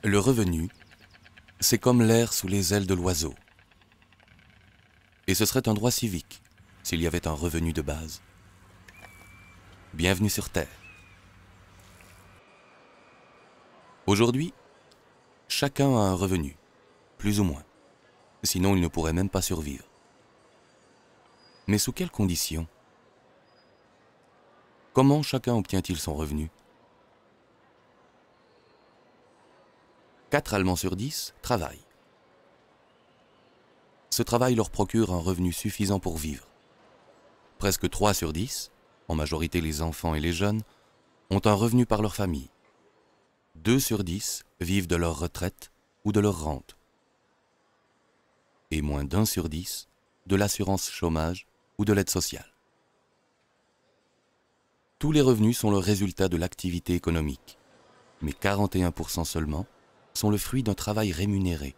Le revenu, c'est comme l'air sous les ailes de l'oiseau. Et ce serait un droit civique s'il y avait un revenu de base. Bienvenue sur Terre. Aujourd'hui, chacun a un revenu, plus ou moins. Sinon, il ne pourrait même pas survivre. Mais sous quelles conditions? Comment chacun obtient-il son revenu? 4 Allemands sur 10 travaillent. Ce travail leur procure un revenu suffisant pour vivre. Presque 3 sur 10, en majorité les enfants et les jeunes, ont un revenu par leur famille. 2 sur 10 vivent de leur retraite ou de leur rente. Et moins d'1 sur 10 de l'assurance chômage ou de l'aide sociale. Tous les revenus sont le résultat de l'activité économique, mais 41% seulement sont le fruit d'un travail rémunéré.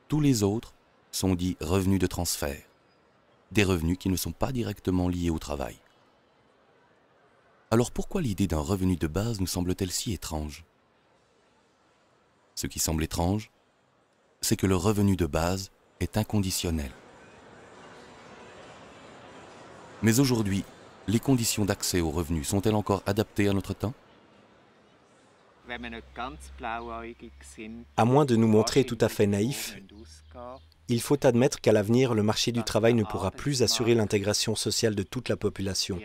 Tous les autres sont dits revenus de transfert, des revenus qui ne sont pas directement liés au travail. Alors pourquoi l'idée d'un revenu de base nous semble-t-elle si étrange? Ce qui semble étrange, c'est que le revenu de base est inconditionnel. Mais aujourd'hui, les conditions d'accès aux revenus sont-elles encore adaptées à notre temps? À moins de nous montrer tout à fait naïfs, il faut admettre qu'à l'avenir, le marché du travail ne pourra plus assurer l'intégration sociale de toute la population.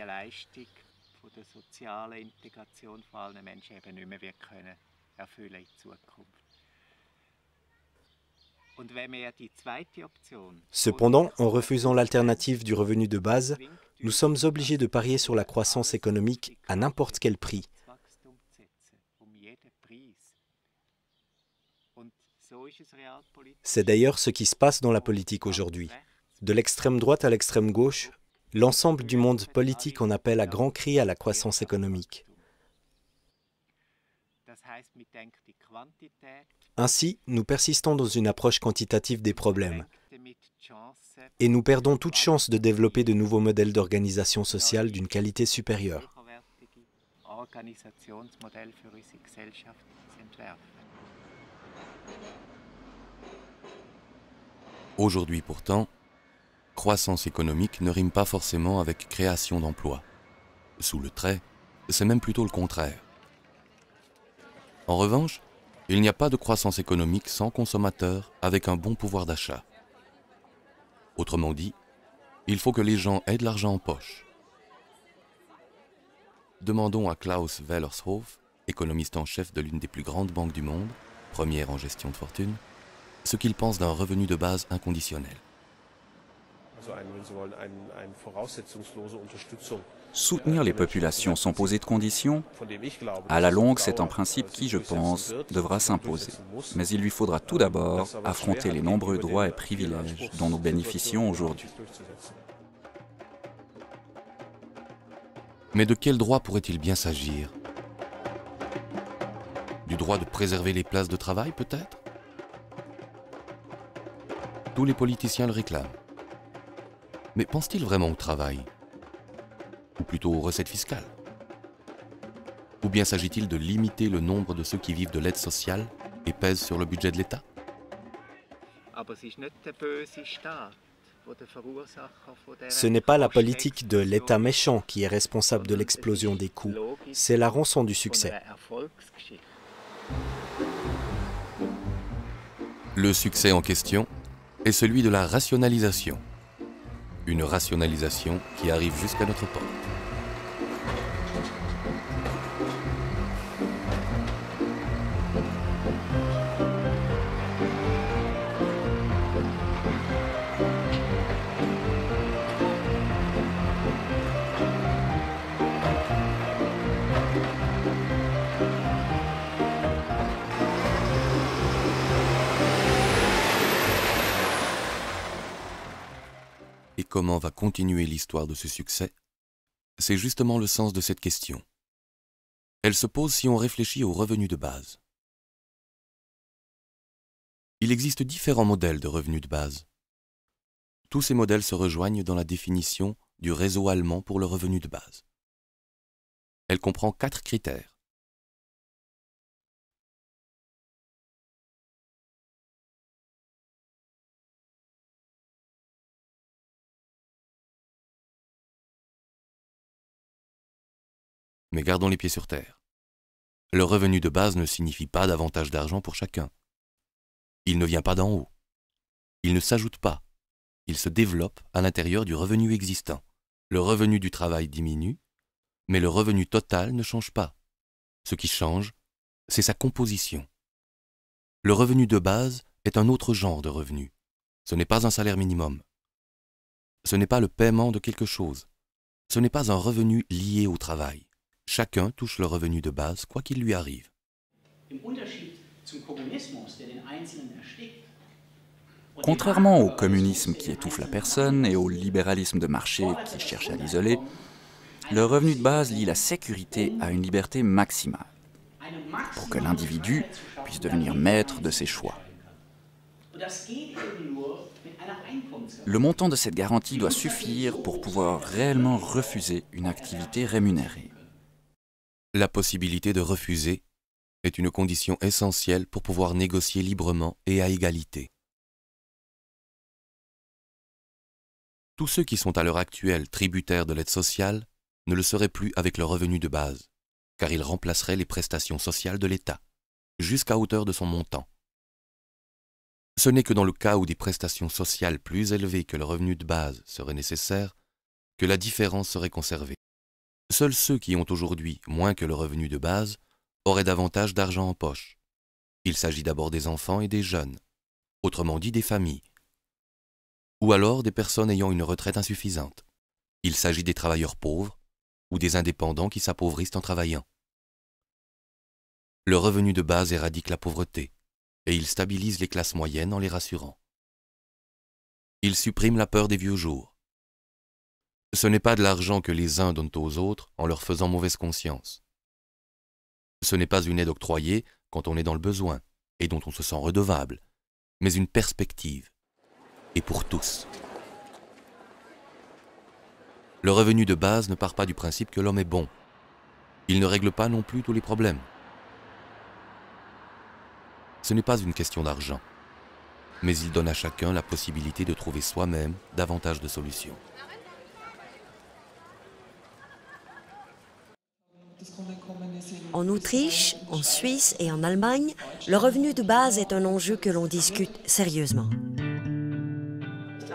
Cependant, en refusant l'alternative du revenu de base, nous sommes obligés de parier sur la croissance économique à n'importe quel prix. C'est d'ailleurs ce qui se passe dans la politique aujourd'hui. De l'extrême droite à l'extrême gauche, l'ensemble du monde politique en appelle à grands cris à la croissance économique. Ainsi, nous persistons dans une approche quantitative des problèmes et nous perdons toute chance de développer de nouveaux modèles d'organisation sociale d'une qualité supérieure. Aujourd'hui pourtant, croissance économique ne rime pas forcément avec création d'emplois. Sous le trait, c'est même plutôt le contraire. En revanche, il n'y a pas de croissance économique sans consommateurs avec un bon pouvoir d'achat. Autrement dit, il faut que les gens aient de l'argent en poche. Demandons à Klaus Wellershof, économiste en chef de l'une des plus grandes banques du monde, première en gestion de fortune, ce qu'il pense d'un revenu de base inconditionnel. Soutenir les populations sans poser de conditions, à la longue, c'est un principe qui, je pense, devra s'imposer. Mais il lui faudra tout d'abord affronter les nombreux droits et privilèges dont nous bénéficions aujourd'hui. Mais de quel droit pourrait-il bien s'agir? Du droit de préserver les places de travail, peut-être? Tous les politiciens le réclament. Mais pense-t-il vraiment au travail? Ou plutôt aux recettes fiscales? Ou bien s'agit-il de limiter le nombre de ceux qui vivent de l'aide sociale et pèsent sur le budget de l'État? Ce n'est pas la politique de l'État méchant qui est responsable de l'explosion des coûts, c'est la rançon du succès. Le succès en question est celui de la rationalisation. Une rationalisation qui arrive jusqu'à notre porte. Et comment va continuer l'histoire de ce succès? C'est justement le sens de cette question. Elle se pose si on réfléchit aux revenus de base. Il existe différents modèles de revenus de base. Tous ces modèles se rejoignent dans la définition du réseau allemand pour le revenu de base. Elle comprend 4 critères. Mais gardons les pieds sur terre. Le revenu de base ne signifie pas davantage d'argent pour chacun. Il ne vient pas d'en haut. Il ne s'ajoute pas. Il se développe à l'intérieur du revenu existant. Le revenu du travail diminue, mais le revenu total ne change pas. Ce qui change, c'est sa composition. Le revenu de base est un autre genre de revenu. Ce n'est pas un salaire minimum. Ce n'est pas le paiement de quelque chose. Ce n'est pas un revenu lié au travail. Chacun touche le revenu de base, quoi qu'il lui arrive. Contrairement au communisme qui étouffe la personne et au libéralisme de marché qui cherche à l'isoler, le revenu de base lie la sécurité à une liberté maximale, pour que l'individu puisse devenir maître de ses choix. Le montant de cette garantie doit suffire pour pouvoir réellement refuser une activité rémunérée. La possibilité de refuser est une condition essentielle pour pouvoir négocier librement et à égalité. Tous ceux qui sont à l'heure actuelle tributaires de l'aide sociale ne le seraient plus avec le revenu de base, car ils remplaceraient les prestations sociales de l'État, jusqu'à hauteur de son montant. Ce n'est que dans le cas où des prestations sociales plus élevées que le revenu de base seraient nécessaires que la différence serait conservée. Seuls ceux qui ont aujourd'hui moins que le revenu de base auraient davantage d'argent en poche. Il s'agit d'abord des enfants et des jeunes, autrement dit des familles, ou alors des personnes ayant une retraite insuffisante. Il s'agit des travailleurs pauvres ou des indépendants qui s'appauvrissent en travaillant. Le revenu de base éradique la pauvreté et il stabilise les classes moyennes en les rassurant. Il supprime la peur des vieux jours. Ce n'est pas de l'argent que les uns donnent aux autres en leur faisant mauvaise conscience. Ce n'est pas une aide octroyée quand on est dans le besoin et dont on se sent redevable, mais une perspective, et pour tous. Le revenu de base ne part pas du principe que l'homme est bon. Il ne règle pas non plus tous les problèmes. Ce n'est pas une question d'argent, mais il donne à chacun la possibilité de trouver soi-même davantage de solutions. En Autriche, en Suisse et en Allemagne, le revenu de base est un enjeu que l'on discute sérieusement.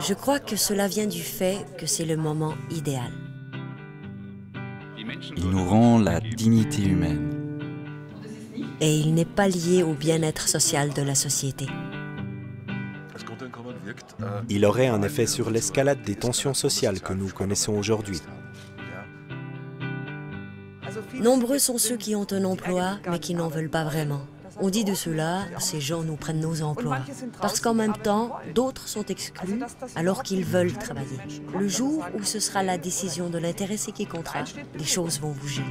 Je crois que cela vient du fait que c'est le moment idéal. Il nous rend la dignité humaine. Et il n'est pas lié au bien-être social de la société. Il aurait un effet sur l'escalade des tensions sociales que nous connaissons aujourd'hui. Nombreux sont ceux qui ont un emploi, mais qui n'en veulent pas vraiment. On dit de cela, ces gens nous prennent nos emplois. Parce qu'en même temps, d'autres sont exclus alors qu'ils veulent travailler. Le jour où ce sera la décision de l'intéressé qui comptera, les choses vont bouger.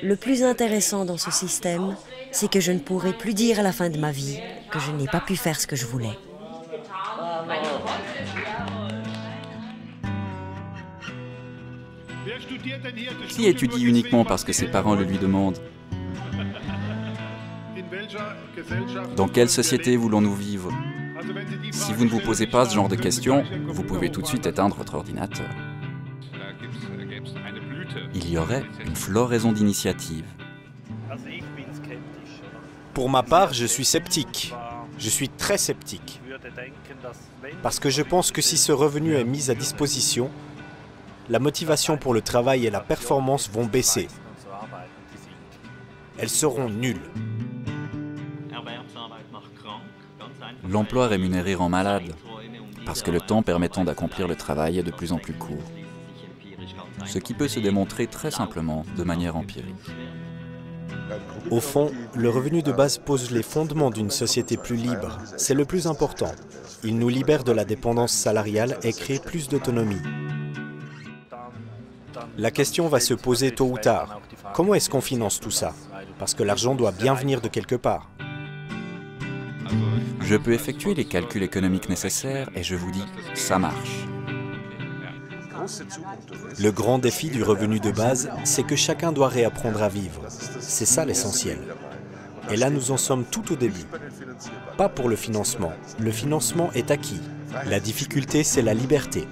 Le plus intéressant dans ce système, c'est que je ne pourrai plus dire à la fin de ma vie que je n'ai pas pu faire ce que je voulais. Qui étudie uniquement parce que ses parents le lui demandent? Dans quelle société voulons-nous vivre? Si vous ne vous posez pas ce genre de questions, vous pouvez tout de suite éteindre votre ordinateur. Il y aurait une floraison d'initiatives. Pour ma part, je suis sceptique. Je suis très sceptique. Parce que je pense que si ce revenu est mis à disposition, la motivation pour le travail et la performance vont baisser. Elles seront nulles. L'emploi rémunéré rend malade, parce que le temps permettant d'accomplir le travail est de plus en plus court. Ce qui peut se démontrer très simplement de manière empirique. Au fond, le revenu de base pose les fondements d'une société plus libre. C'est le plus important. Il nous libère de la dépendance salariale et crée plus d'autonomie. La question va se poser tôt ou tard. Comment est-ce qu'on finance tout ça? Parce que l'argent doit bien venir de quelque part. Je peux effectuer les calculs économiques nécessaires et je vous dis, ça marche. Le grand défi du revenu de base, c'est que chacun doit réapprendre à vivre. C'est ça l'essentiel. Et là, nous en sommes tout au début. Pas pour le financement. Le financement est acquis. La difficulté, c'est la liberté.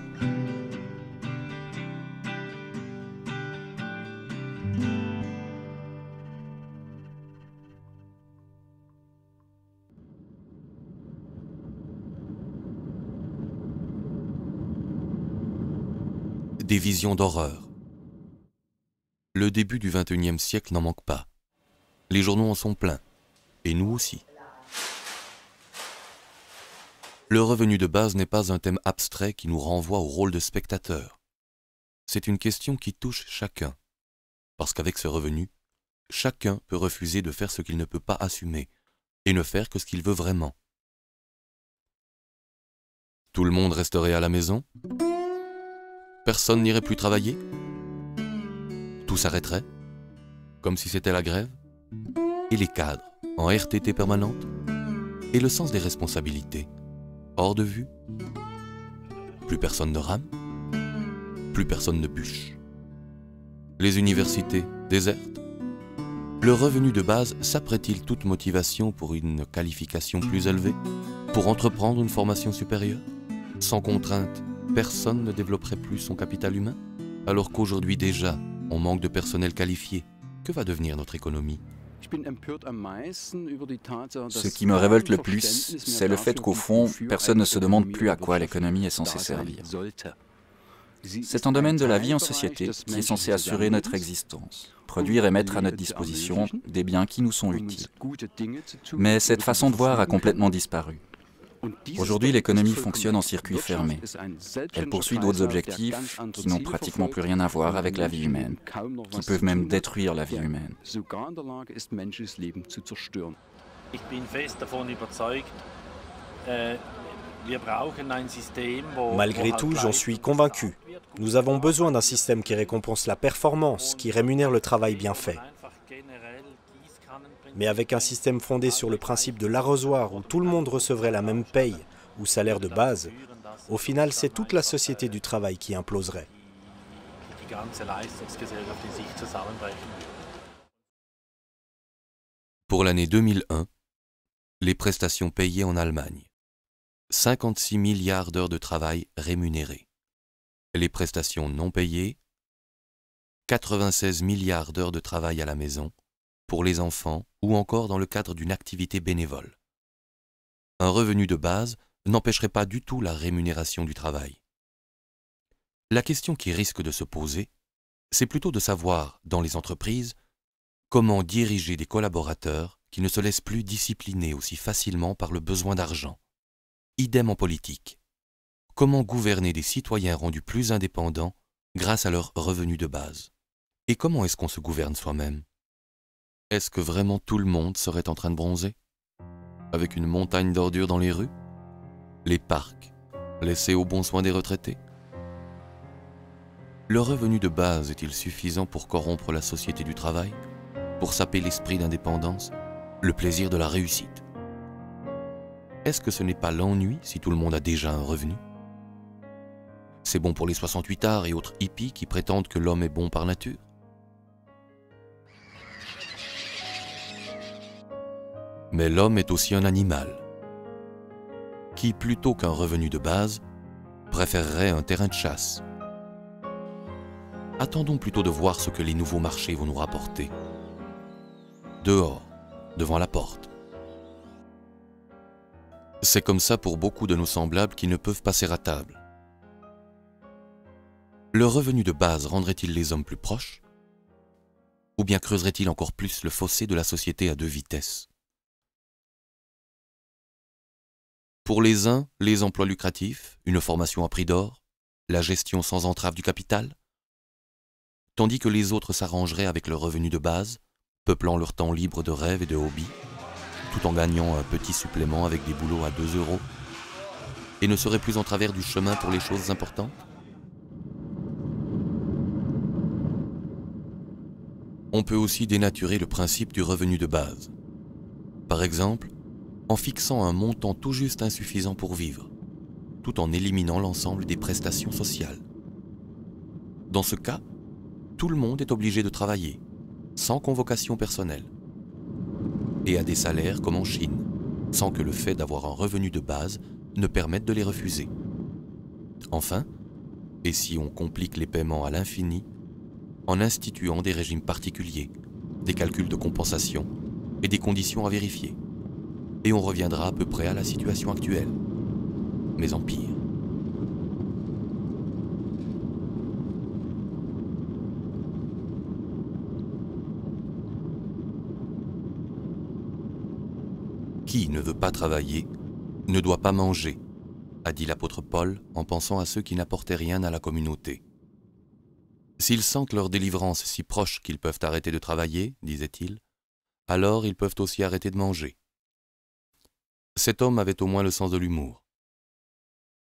des visions d'horreur. Le début du XXIe siècle n'en manque pas. Les journaux en sont pleins, et nous aussi. Le revenu de base n'est pas un thème abstrait qui nous renvoie au rôle de spectateur. C'est une question qui touche chacun, parce qu'avec ce revenu, chacun peut refuser de faire ce qu'il ne peut pas assumer, et ne faire que ce qu'il veut vraiment. Tout le monde resterait à la maison? Personne n'irait plus travailler? Tout s'arrêterait? Comme si c'était la grève? Et les cadres, en RTT permanente? Et le sens des responsabilités? Hors de vue? Plus personne ne rame? Plus personne ne bûche? Les universités désertes? Le revenu de base s'apprête-t-il toute motivation pour une qualification plus élevée? Pour entreprendre une formation supérieure? Sans contrainte, personne ne développerait plus son capital humain? Alors qu'aujourd'hui déjà, on manque de personnel qualifié. Que va devenir notre économie? Ce qui me révolte le plus, c'est le fait qu'au fond, personne ne se demande plus à quoi l'économie est censée servir. C'est un domaine de la vie en société qui est censé assurer notre existence, produire et mettre à notre disposition des biens qui nous sont utiles. Mais cette façon de voir a complètement disparu. Aujourd'hui, l'économie fonctionne en circuit fermé. Elle poursuit d'autres objectifs qui n'ont pratiquement plus rien à voir avec la vie humaine, qui peuvent même détruire la vie humaine. Malgré tout, j'en suis convaincu. Nous avons besoin d'un système qui récompense la performance, qui rémunère le travail bien fait. Mais avec un système fondé sur le principe de l'arrosoir où tout le monde recevrait la même paye ou salaire de base, au final, c'est toute la société du travail qui imploserait. Pour l'année 2001, les prestations payées en Allemagne. 56 milliards d'heures de travail rémunérées. Les prestations non payées, 96 milliards d'heures de travail à la maison, pour les enfants ou encore dans le cadre d'une activité bénévole. Un revenu de base n'empêcherait pas du tout la rémunération du travail. La question qui risque de se poser, c'est plutôt de savoir, dans les entreprises, comment diriger des collaborateurs qui ne se laissent plus discipliner aussi facilement par le besoin d'argent. Idem en politique. Comment gouverner des citoyens rendus plus indépendants grâce à leur revenu de base? Et comment est-ce qu'on se gouverne soi-même? Est-ce que vraiment tout le monde serait en train de bronzer? Avec une montagne d'ordures dans les rues? Les parcs, laissés au bon soin des retraités? Le revenu de base est-il suffisant pour corrompre la société du travail? Pour saper l'esprit d'indépendance? Le plaisir de la réussite? Est-ce que ce n'est pas l'ennui si tout le monde a déjà un revenu? C'est bon pour les 68ards et autres hippies qui prétendent que l'homme est bon par nature? Mais l'homme est aussi un animal, qui, plutôt qu'un revenu de base, préférerait un terrain de chasse. Attendons plutôt de voir ce que les nouveaux marchés vont nous rapporter. Dehors, devant la porte. C'est comme ça pour beaucoup de nos semblables qui ne peuvent passer à table. Le revenu de base rendrait-il les hommes plus proches? Ou bien creuserait-il encore plus le fossé de la société à deux vitesses? Pour les uns, les emplois lucratifs, une formation à prix d'or, la gestion sans entrave du capital, tandis que les autres s'arrangeraient avec leur revenu de base, peuplant leur temps libre de rêves et de hobbies, tout en gagnant un petit supplément avec des boulots à 2 €, et ne seraient plus en travers du chemin pour les choses importantes. On peut aussi dénaturer le principe du revenu de base. Par exemple, en fixant un montant tout juste insuffisant pour vivre, tout en éliminant l'ensemble des prestations sociales. Dans ce cas, tout le monde est obligé de travailler, sans convocation personnelle, et à des salaires comme en Chine, sans que le fait d'avoir un revenu de base ne permette de les refuser. Enfin, et si on complique les paiements à l'infini, en instituant des régimes particuliers, des calculs de compensation et des conditions à vérifier. Et on reviendra à peu près à la situation actuelle, mais en pire. Qui ne veut pas travailler ne doit pas manger, a dit l'apôtre Paul en pensant à ceux qui n'apportaient rien à la communauté. S'ils sentent leur délivrance si proche qu'ils peuvent arrêter de travailler, disait-il, alors ils peuvent aussi arrêter de manger. Cet homme avait au moins le sens de l'humour.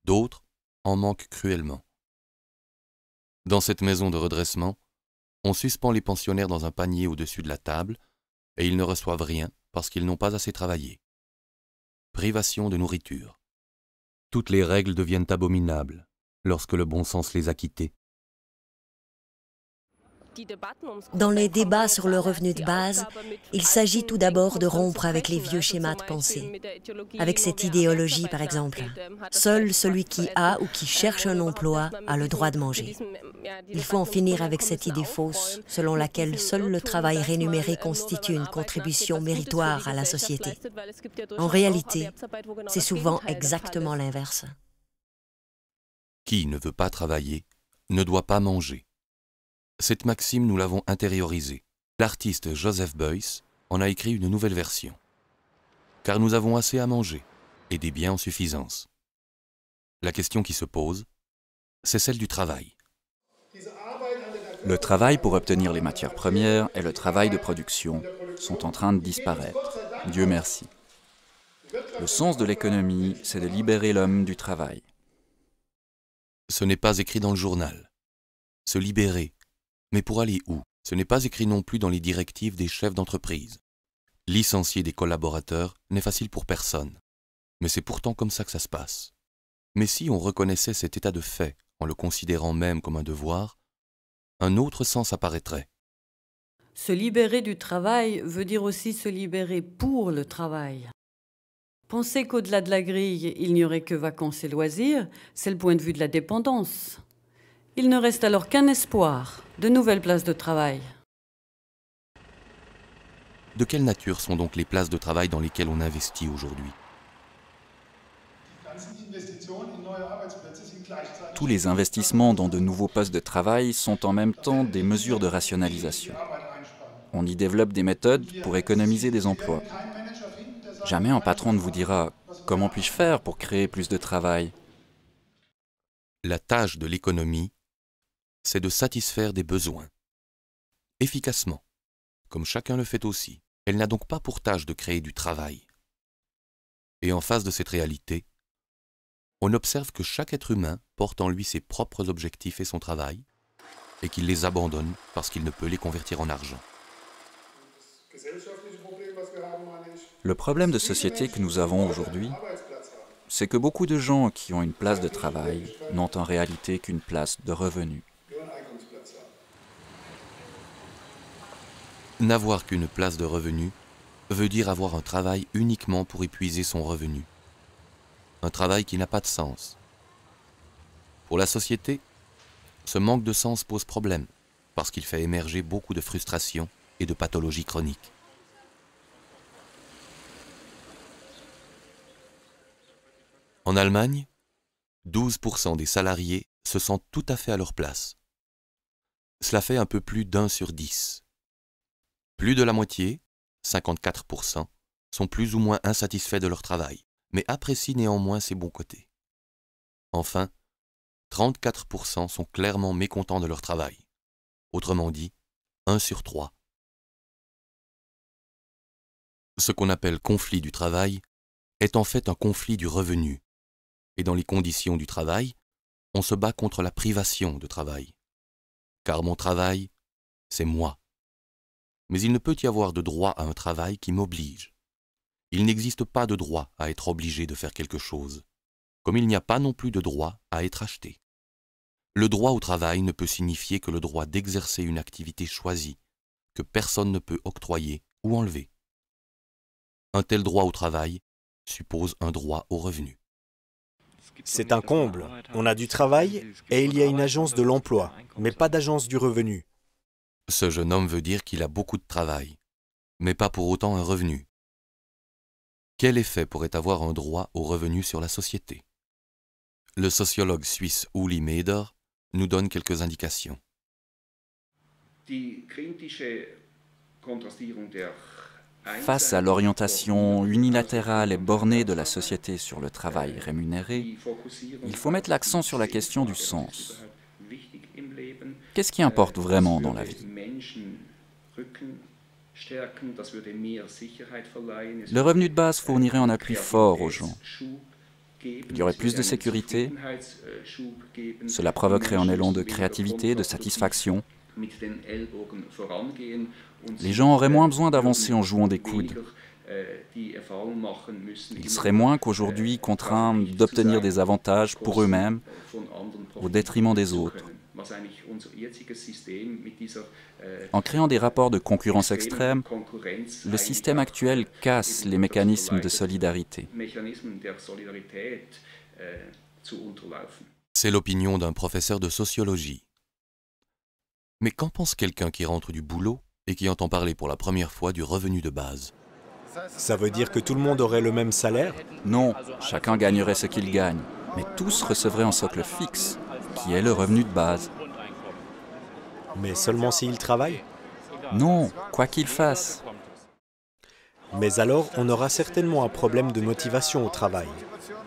D'autres en manquent cruellement. Dans cette maison de redressement, on suspend les pensionnaires dans un panier au-dessus de la table et ils ne reçoivent rien parce qu'ils n'ont pas assez travaillé. Privation de nourriture. Toutes les règles deviennent abominables lorsque le bon sens les a quittées. Dans les débats sur le revenu de base, il s'agit tout d'abord de rompre avec les vieux schémas de pensée. Avec cette idéologie, par exemple, seul celui qui a ou qui cherche un emploi a le droit de manger. Il faut en finir avec cette idée fausse selon laquelle seul le travail rémunéré constitue une contribution méritoire à la société. En réalité, c'est souvent exactement l'inverse. Qui ne veut pas travailler ne doit pas manger. Cette maxime, nous l'avons intériorisée. L'artiste Joseph Beuys en a écrit une nouvelle version. Car nous avons assez à manger et des biens en suffisance. La question qui se pose, c'est celle du travail. Le travail pour obtenir les matières premières et le travail de production sont en train de disparaître. Dieu merci. Le sens de l'économie, c'est de libérer l'homme du travail. Ce n'est pas écrit dans le journal. Se libérer. Mais pour aller où? Ce n'est pas écrit non plus dans les directives des chefs d'entreprise. Licencier des collaborateurs n'est facile pour personne. Mais c'est pourtant comme ça que ça se passe. Mais si on reconnaissait cet état de fait en le considérant même comme un devoir, un autre sens apparaîtrait. Se libérer du travail veut dire aussi se libérer pour le travail. Penser qu'au-delà de la grille, il n'y aurait que vacances et loisirs, c'est le point de vue de la dépendance. Il ne reste alors qu'un espoir, de nouvelles places de travail. De quelle nature sont donc les places de travail dans lesquelles on investit aujourd'hui? Tous les investissements dans de nouveaux postes de travail sont en même temps des mesures de rationalisation. On y développe des méthodes pour économiser des emplois. Jamais un patron ne vous dira « Comment puis-je faire pour créer plus de travail ?» La tâche de l'économie, c'est de satisfaire des besoins. Efficacement, comme chacun le fait aussi. Elle n'a donc pas pour tâche de créer du travail. Et en face de cette réalité, on observe que chaque être humain porte en lui ses propres objectifs et son travail, et qu'il les abandonne parce qu'il ne peut les convertir en argent. Le problème de société que nous avons aujourd'hui, c'est que beaucoup de gens qui ont une place de travail n'ont en réalité qu'une place de revenu. N'avoir qu'une place de revenu veut dire avoir un travail uniquement pour épuiser son revenu. Un travail qui n'a pas de sens. Pour la société, ce manque de sens pose problème parce qu'il fait émerger beaucoup de frustrations et de pathologies chroniques. En Allemagne, 12% des salariés se sentent tout à fait à leur place. Cela fait un peu plus d'1 sur 10. Plus de la moitié, 54%, sont plus ou moins insatisfaits de leur travail, mais apprécient néanmoins ses bons côtés. Enfin, 34% sont clairement mécontents de leur travail. Autrement dit, 1 sur 3. Ce qu'on appelle conflit du travail est en fait un conflit du revenu. Et dans les conditions du travail, on se bat contre la privation de travail. Car mon travail, c'est moi. Mais il ne peut y avoir de droit à un travail qui m'oblige. Il n'existe pas de droit à être obligé de faire quelque chose, comme il n'y a pas non plus de droit à être acheté. Le droit au travail ne peut signifier que le droit d'exercer une activité choisie, que personne ne peut octroyer ou enlever. Un tel droit au travail suppose un droit au revenu. C'est un comble. On a du travail et il y a une agence de l'emploi, mais pas d'agence du revenu. Ce jeune homme veut dire qu'il a beaucoup de travail, mais pas pour autant un revenu. Quel effet pourrait avoir un droit au revenu sur la société? Le sociologue suisse Uli Meder nous donne quelques indications. Face à l'orientation unilatérale et bornée de la société sur le travail rémunéré, il faut mettre l'accent sur la question du sens. Qu'est-ce qui importe vraiment dans la vie? Le revenu de base fournirait un appui fort aux gens. Il y aurait plus de sécurité, cela provoquerait un élan de créativité, de satisfaction. Les gens auraient moins besoin d'avancer en jouant des coudes. Ils seraient moins qu'aujourd'hui contraints d'obtenir des avantages pour eux-mêmes au détriment des autres. En créant des rapports de concurrence extrême, le système actuel casse les mécanismes de solidarité. C'est l'opinion d'un professeur de sociologie. Mais qu'en pense quelqu'un qui rentre du boulot et qui entend parler pour la première fois du revenu de base? Ça veut dire que tout le monde aurait le même salaire? Non, chacun gagnerait ce qu'il gagne, mais tous recevraient un socle fixe, qui est le revenu de base. Mais seulement s'ils travaillent? Non, quoi qu'ils fassent. Mais alors, on aura certainement un problème de motivation au travail.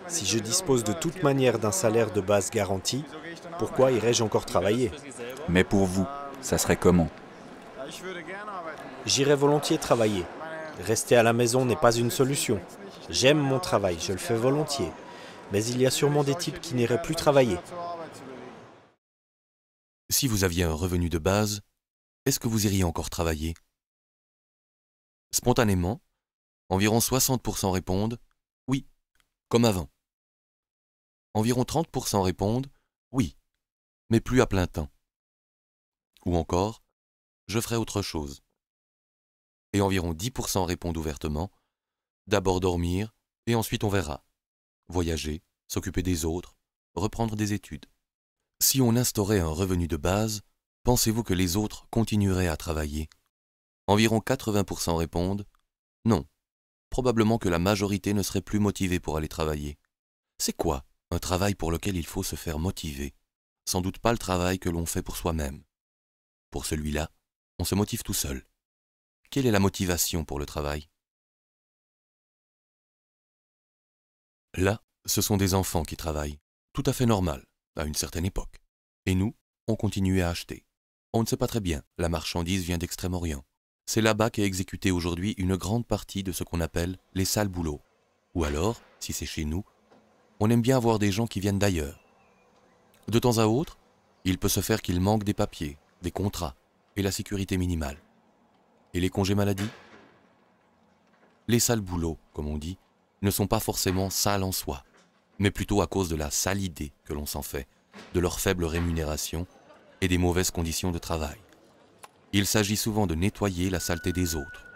Si je dispose de toute manière d'un salaire de base garanti, pourquoi irais-je encore travailler? Mais pour vous, ça serait comment? J'irais volontiers travailler. Rester à la maison n'est pas une solution. J'aime mon travail, je le fais volontiers. Mais il y a sûrement des types qui n'iraient plus travailler. Si vous aviez un revenu de base, est-ce que vous iriez encore travailler? Spontanément, environ 60% répondent « oui », comme avant. Environ 30% répondent « oui », mais plus à plein temps. Ou encore « je ferai autre chose ». Et environ 10% répondent ouvertement « d'abord dormir et ensuite on verra ». Voyager, s'occuper des autres, reprendre des études. Si on instaurait un revenu de base, pensez-vous que les autres continueraient à travailler? Environ 80% répondent « non ». Probablement que la majorité ne serait plus motivée pour aller travailler. C'est quoi un travail pour lequel il faut se faire motiver? Sans doute pas le travail que l'on fait pour soi-même. Pour celui-là, on se motive tout seul. Quelle est la motivation pour le travail? Là, ce sont des enfants qui travaillent. Tout à fait normal, à une certaine époque. Et nous, on continue à acheter. On ne sait pas très bien, la marchandise vient d'Extrême-Orient. C'est là-bas qu'est exécutée aujourd'hui une grande partie de ce qu'on appelle les sales boulots. Ou alors, si c'est chez nous, on aime bien avoir des gens qui viennent d'ailleurs. De temps à autre, il peut se faire qu'il manque des papiers, des contrats et la sécurité minimale. Et les congés maladie? Les sales boulots, comme on dit, ne sont pas forcément sales en soi, mais plutôt à cause de la sale idée que l'on s'en fait, de leur faible rémunération et des mauvaises conditions de travail. Il s'agit souvent de nettoyer la saleté des autres.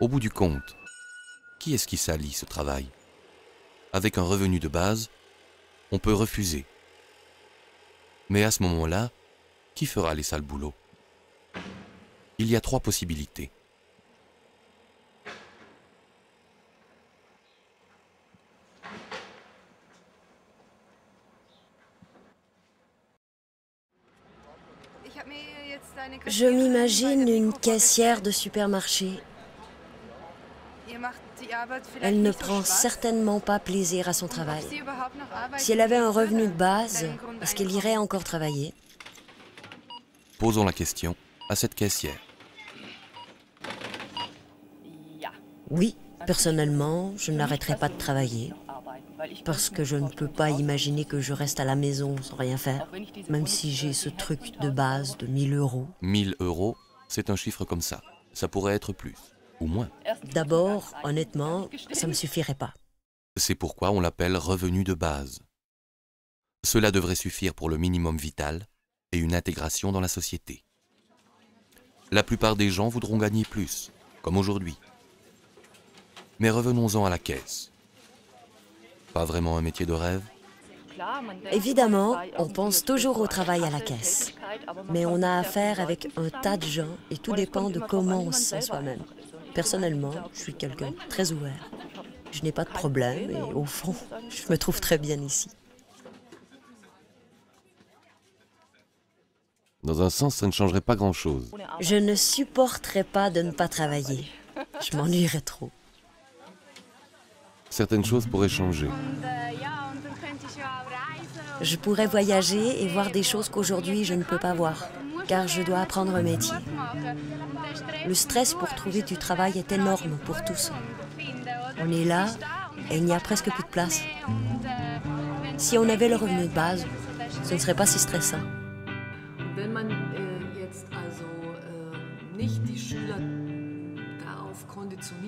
Au bout du compte, qui est-ce qui salit ce travail? Avec un revenu de base, on peut refuser. Mais à ce moment-là, qui fera les sales boulots? Il y a 3 possibilités. Je m'imagine une caissière de supermarché. Elle ne prend certainement pas plaisir à son travail. Si elle avait un revenu de base, est-ce qu'elle irait encore travailler? Posons la question à cette caissière. Oui, personnellement, je n'arrêterai pas de travailler. Parce que je ne peux pas imaginer que je reste à la maison sans rien faire, même si j'ai ce truc de base de 1 000 €. 1 000 €, c'est un chiffre comme ça. Ça pourrait être plus, ou moins. D'abord, honnêtement, ça ne me suffirait pas. C'est pourquoi on l'appelle revenu de base. Cela devrait suffire pour le minimum vital et une intégration dans la société. La plupart des gens voudront gagner plus, comme aujourd'hui. Mais revenons-en à la caisse. Pas vraiment un métier de rêve? Évidemment, on pense toujours au travail à la caisse. Mais on a affaire avec un tas de gens et tout dépend de comment on se sent soi-même. Personnellement, je suis quelqu'un de très ouvert. Je n'ai pas de problème et au fond, je me trouve très bien ici. Dans un sens, ça ne changerait pas grand-chose. Je ne supporterais pas de ne pas travailler. Je m'ennuierais trop. Certaines choses pourraient changer. Je pourrais voyager et voir des choses qu'aujourd'hui je ne peux pas voir, car je dois apprendre un métier. Le stress pour trouver du travail est énorme pour tous. On est là et il n'y a presque plus de place. Si on avait le revenu de base, ce ne serait pas si stressant.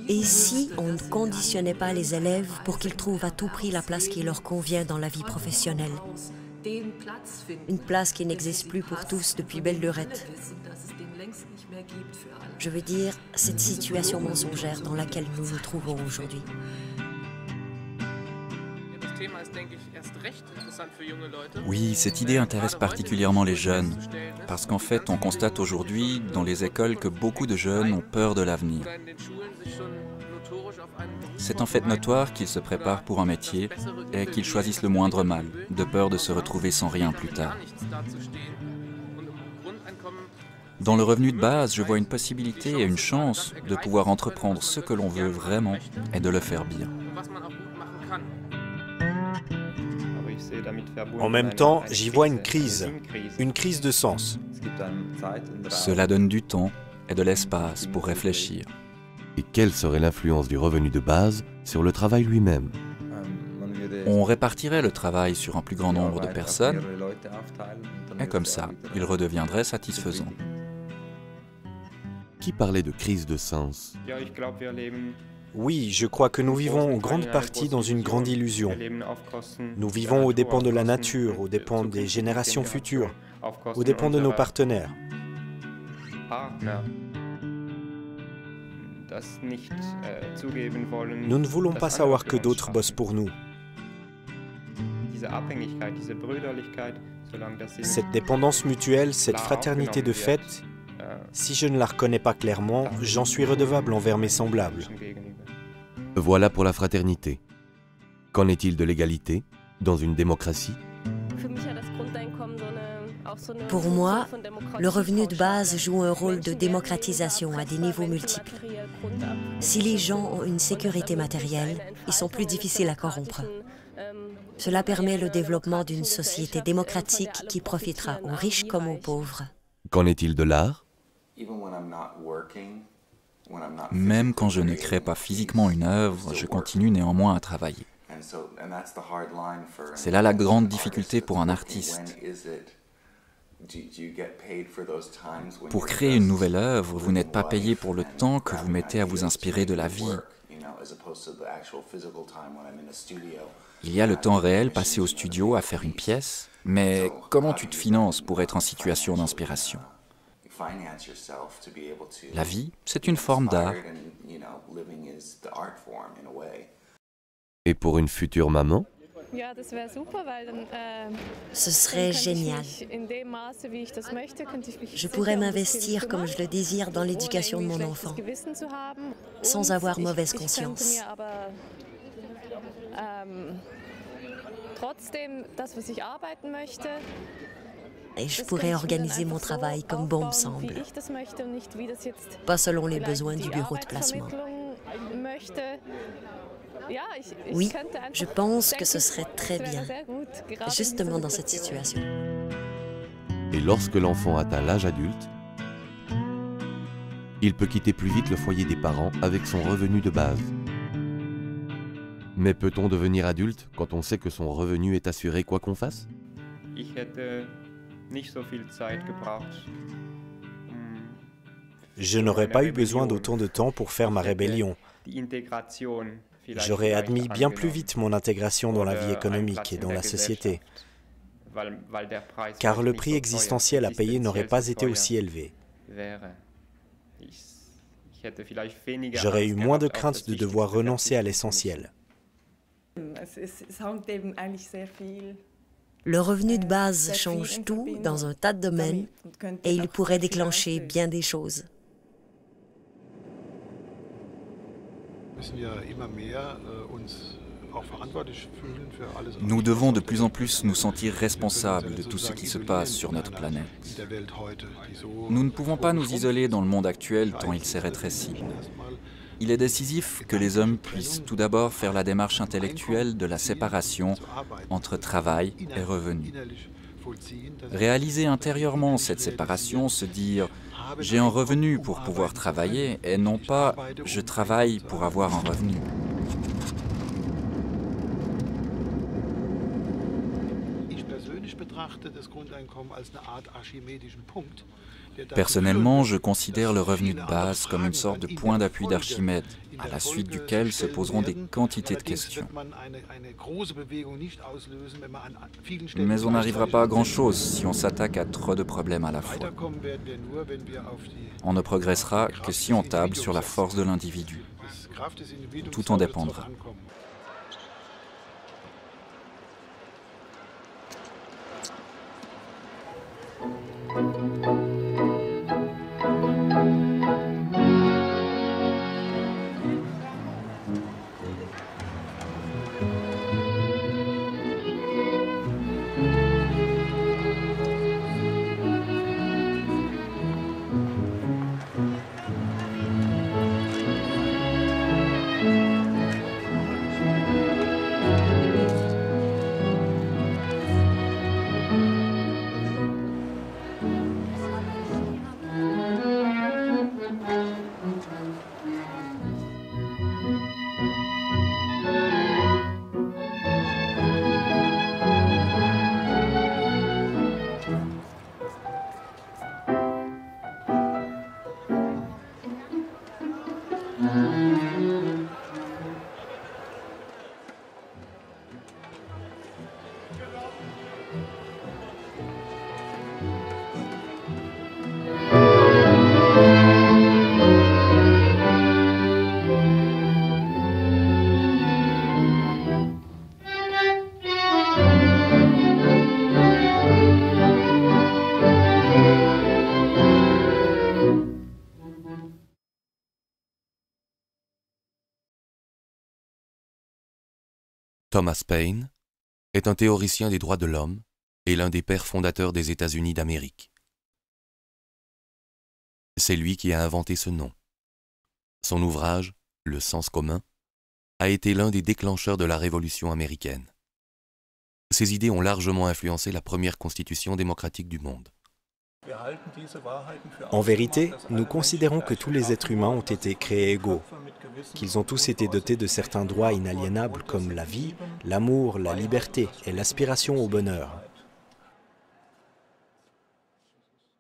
Et si on ne conditionnait pas les élèves pour qu'ils trouvent à tout prix la place qui leur convient dans la vie professionnelle? Une place qui n'existe plus pour tous depuis belle lurette. Je veux dire, cette situation mensongère dans laquelle nous nous trouvons aujourd'hui. Oui, cette idée intéresse particulièrement les jeunes, parce qu'en fait, on constate aujourd'hui dans les écoles que beaucoup de jeunes ont peur de l'avenir. C'est en fait notoire qu'ils se préparent pour un métier et qu'ils choisissent le moindre mal, de peur de se retrouver sans rien plus tard. Dans le revenu de base, je vois une possibilité et une chance de pouvoir entreprendre ce que l'on veut vraiment et de le faire bien. En même temps, j'y vois une crise de sens. Cela donne du temps et de l'espace pour réfléchir. Et quelle serait l'influence du revenu de base sur le travail lui-même? On répartirait le travail sur un plus grand nombre de personnes et comme ça, il redeviendrait satisfaisant. Qui parlait de crise de sens? Oui, je crois que nous vivons en grande partie dans une grande illusion. Nous vivons aux dépens de la nature, aux dépens des générations futures, aux dépens de nos partenaires. Nous ne voulons pas savoir que d'autres bossent pour nous. Cette dépendance mutuelle, cette fraternité de fait, si je ne la reconnais pas clairement, j'en suis redevable envers mes semblables. Voilà pour la fraternité. Qu'en est-il de l'égalité dans une démocratie? Pour moi, le revenu de base joue un rôle de démocratisation à des niveaux multiples. Si les gens ont une sécurité matérielle, ils sont plus difficiles à corrompre. Cela permet le développement d'une société démocratique qui profitera aux riches comme aux pauvres. Qu'en est-il de l'art? Même quand je ne crée pas physiquement une œuvre, je continue néanmoins à travailler. C'est là la grande difficulté pour un artiste. Pour créer une nouvelle œuvre, vous n'êtes pas payé pour le temps que vous mettez à vous inspirer de la vie. Il y a le temps réel passé au studio à faire une pièce, mais comment tu te finances pour être en situation d'inspiration? La vie, c'est une forme d'art. Et pour une future maman? Ce serait génial. Je pourrais m'investir comme je le désire dans l'éducation de mon enfant, sans avoir mauvaise conscience. Et je pourrais organiser mon travail comme bon me semble, pas selon les besoins du bureau de placement. Oui, je pense que ce serait très bien, justement dans cette situation. Et lorsque l'enfant atteint l'âge adulte, il peut quitter plus vite le foyer des parents avec son revenu de base. Mais peut-on devenir adulte quand on sait que son revenu est assuré quoi qu'on fasse? Je n'aurais pas eu besoin d'autant de temps pour faire ma rébellion. J'aurais admis bien plus vite mon intégration dans la vie économique et dans la société, car le prix existentiel à payer n'aurait pas été aussi élevé. J'aurais eu moins de crainte de devoir renoncer à l'essentiel. Le revenu de base change tout dans un tas de domaines et il pourrait déclencher bien des choses. Nous devons de plus en plus nous sentir responsables de tout ce qui se passe sur notre planète. Nous ne pouvons pas nous isoler dans le monde actuel tant il s'est rétréci. Il est décisif que les hommes puissent tout d'abord faire la démarche intellectuelle de la séparation entre travail et revenu. Réaliser intérieurement cette séparation, se dire « j'ai un revenu pour pouvoir travailler » et non pas « je travaille pour avoir un revenu ». Personnellement, je considère le revenu de base comme une sorte de point d'appui d'Archimède, à la suite duquel se poseront des quantités de questions. Mais on n'arrivera pas à grand-chose si on s'attaque à trop de problèmes à la fois. On ne progressera que si on table sur la force de l'individu. Tout en dépendra. Thomas Paine est un théoricien des droits de l'homme et l'un des pères fondateurs des États-Unis d'Amérique. C'est lui qui a inventé ce nom. Son ouvrage, Le sens commun, a été l'un des déclencheurs de la Révolution américaine. Ses idées ont largement influencé la première constitution démocratique du monde. En vérité, nous considérons que tous les êtres humains ont été créés égaux, qu'ils ont tous été dotés de certains droits inaliénables comme la vie, l'amour, la liberté et l'aspiration au bonheur.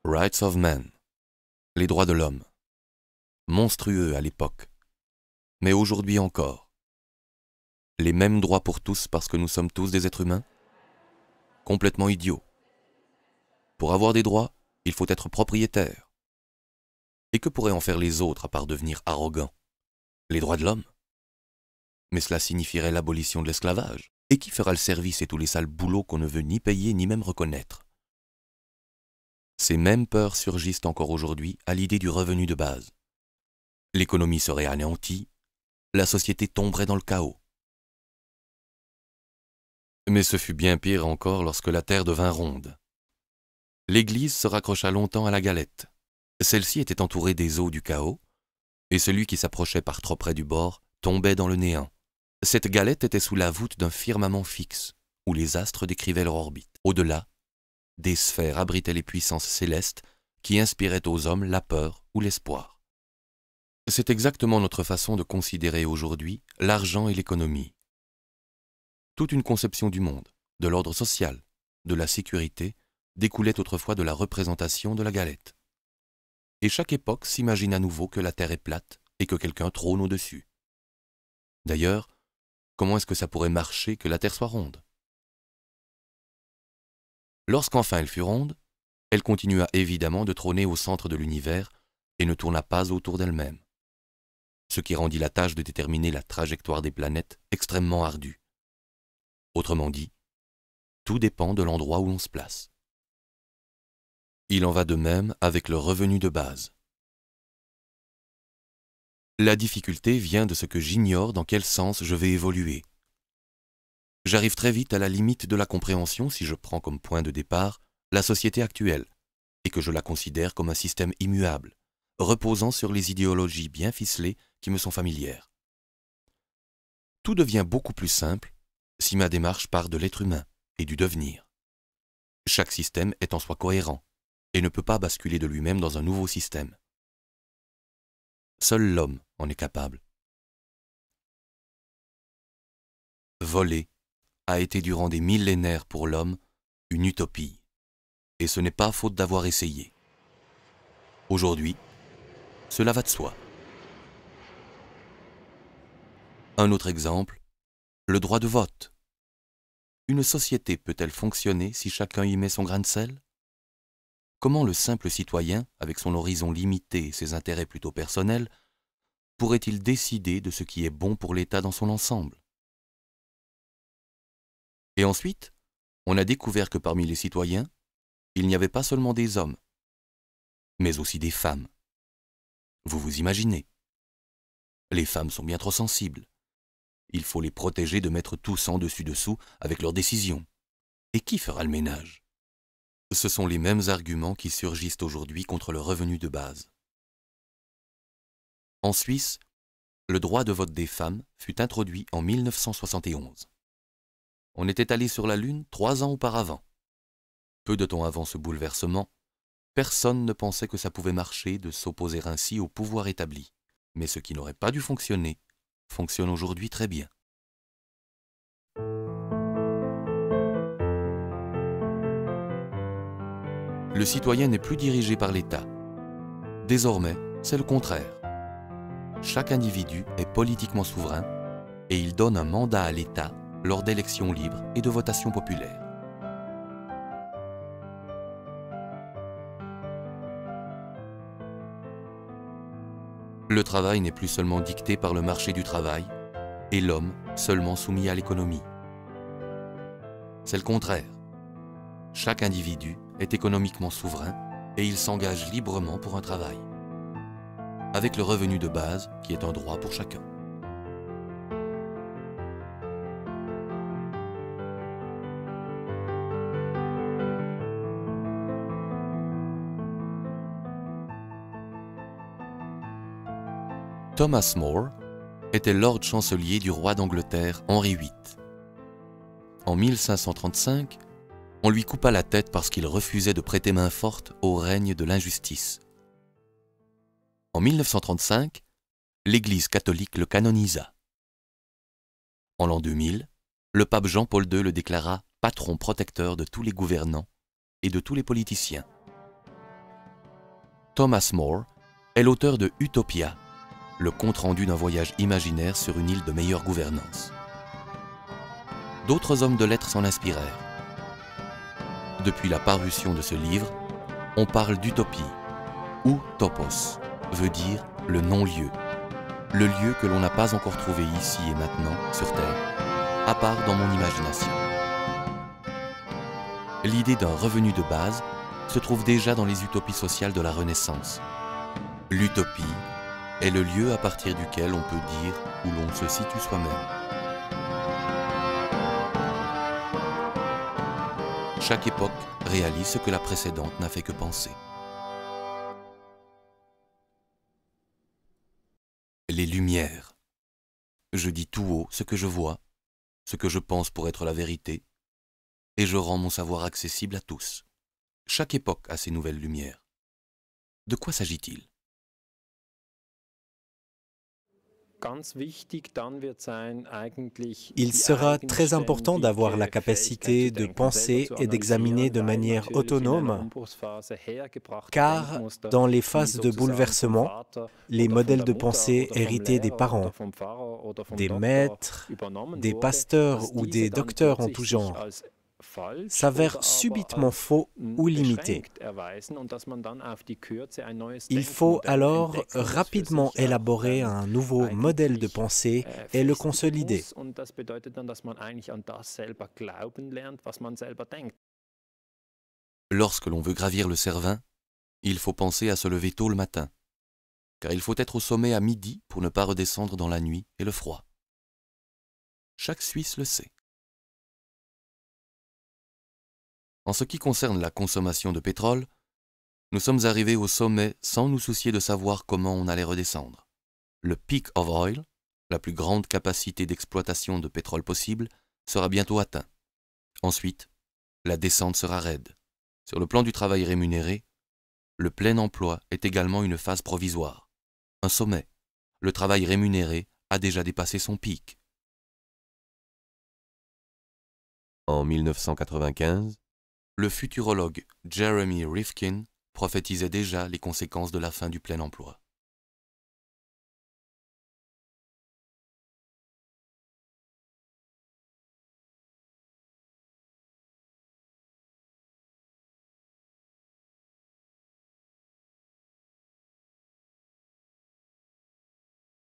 Rights of Man, les droits de l'homme. Monstrueux à l'époque, mais aujourd'hui encore. Les mêmes droits pour tous parce que nous sommes tous des êtres humains? Complètement idiot. Pour avoir des droits, il faut être propriétaire. Et que pourraient en faire les autres à part devenir arrogants? Les droits de l'homme? Mais cela signifierait l'abolition de l'esclavage. Et qui fera le service et tous les sales boulots qu'on ne veut ni payer ni même reconnaître? Ces mêmes peurs surgissent encore aujourd'hui à l'idée du revenu de base. L'économie serait anéantie, la société tomberait dans le chaos. Mais ce fut bien pire encore lorsque la terre devint ronde. L'Église se raccrocha longtemps à la galette. Celle-ci était entourée des eaux du chaos, et celui qui s'approchait par trop près du bord tombait dans le néant. Cette galette était sous la voûte d'un firmament fixe, où les astres décrivaient leur orbite. Au-delà, des sphères abritaient les puissances célestes qui inspiraient aux hommes la peur ou l'espoir. C'est exactement notre façon de considérer aujourd'hui l'argent et l'économie. Toute une conception du monde, de l'ordre social, de la sécurité, découlait autrefois de la représentation de la galette. Et chaque époque s'imagine à nouveau que la terre est plate et que quelqu'un trône au-dessus. D'ailleurs, comment est-ce que ça pourrait marcher que la terre soit ronde? Lorsqu'enfin elle fut ronde, elle continua évidemment de trôner au centre de l'univers et ne tourna pas autour d'elle-même. Ce qui rendit la tâche de déterminer la trajectoire des planètes extrêmement ardue. Autrement dit, tout dépend de l'endroit où l'on se place. Il en va de même avec le revenu de base. La difficulté vient de ce que j'ignore dans quel sens je vais évoluer. J'arrive très vite à la limite de la compréhension si je prends comme point de départ la société actuelle et que je la considère comme un système immuable, reposant sur les idéologies bien ficelées qui me sont familières. Tout devient beaucoup plus simple si ma démarche part de l'être humain et du devenir. Chaque système est en soi cohérent et ne peut pas basculer de lui-même dans un nouveau système. Seul l'homme en est capable. Voler a été durant des millénaires pour l'homme une utopie, et ce n'est pas faute d'avoir essayé. Aujourd'hui, cela va de soi. Un autre exemple, le droit de vote. Une société peut-elle fonctionner si chacun y met son grain de sel? Comment le simple citoyen, avec son horizon limité et ses intérêts plutôt personnels, pourrait-il décider de ce qui est bon pour l'État dans son ensemble? Et ensuite, on a découvert que parmi les citoyens, il n'y avait pas seulement des hommes, mais aussi des femmes. Vous vous imaginez? Les femmes sont bien trop sensibles. Il faut les protéger de mettre tout sang dessus-dessous avec leurs décisions. Et qui fera le ménage? Ce sont les mêmes arguments qui surgissent aujourd'hui contre le revenu de base. En Suisse, le droit de vote des femmes fut introduit en 1971. On était allé sur la Lune 3 ans auparavant. Peu de temps avant ce bouleversement, personne ne pensait que ça pouvait marcher de s'opposer ainsi au pouvoir établi. Mais ce qui n'aurait pas dû fonctionner, fonctionne aujourd'hui très bien. Le citoyen n'est plus dirigé par l'État. Désormais, c'est le contraire. Chaque individu est politiquement souverain et il donne un mandat à l'État lors d'élections libres et de votations populaires. Le travail n'est plus seulement dicté par le marché du travail et l'homme seulement soumis à l'économie. C'est le contraire. Chaque individu est économiquement souverain et il s'engage librement pour un travail, avec le revenu de base qui est un droit pour chacun. Thomas More était Lord chancelier du roi d'Angleterre Henri VIII. En 1535, on lui coupa la tête parce qu'il refusait de prêter main forte au règne de l'injustice. En 1935, l'Église catholique le canonisa. En l'an 2000, le pape Jean-Paul II le déclara patron protecteur de tous les gouvernants et de tous les politiciens. Thomas More est l'auteur de Utopia, le compte-rendu d'un voyage imaginaire sur une île de meilleure gouvernance. D'autres hommes de lettres s'en inspirèrent. Depuis la parution de ce livre, on parle d'utopie, ou topos, veut dire le non-lieu, le lieu que l'on n'a pas encore trouvé ici et maintenant sur Terre, à part dans mon imagination. L'idée d'un revenu de base se trouve déjà dans les utopies sociales de la Renaissance. L'utopie est le lieu à partir duquel on peut dire où l'on se situe soi-même. Chaque époque réalise ce que la précédente n'a fait que penser. Les Lumières. Je dis tout haut ce que je vois, ce que je pense pour être la vérité, et je rends mon savoir accessible à tous. Chaque époque a ses nouvelles lumières. De quoi s'agit-il? Il sera très important d'avoir la capacité de penser et d'examiner de manière autonome, car dans les phases de bouleversement, les modèles de pensée hérités des parents, des maîtres, des pasteurs ou des docteurs en tout genre, s'avèrent subitement faux ou limités. Il faut alors rapidement élaborer un nouveau modèle de pensée et le consolider. Lorsque l'on veut gravir le Cervin, il faut penser à se lever tôt le matin, car il faut être au sommet à midi pour ne pas redescendre dans la nuit et le froid. Chaque Suisse le sait. En ce qui concerne la consommation de pétrole, nous sommes arrivés au sommet sans nous soucier de savoir comment on allait redescendre. Le peak of oil, la plus grande capacité d'exploitation de pétrole possible, sera bientôt atteint. Ensuite, la descente sera raide. Sur le plan du travail rémunéré, le plein emploi est également une phase provisoire. Un sommet. Le travail rémunéré a déjà dépassé son pic. En 1995, le futurologue Jeremy Rifkin prophétisait déjà les conséquences de la fin du plein emploi.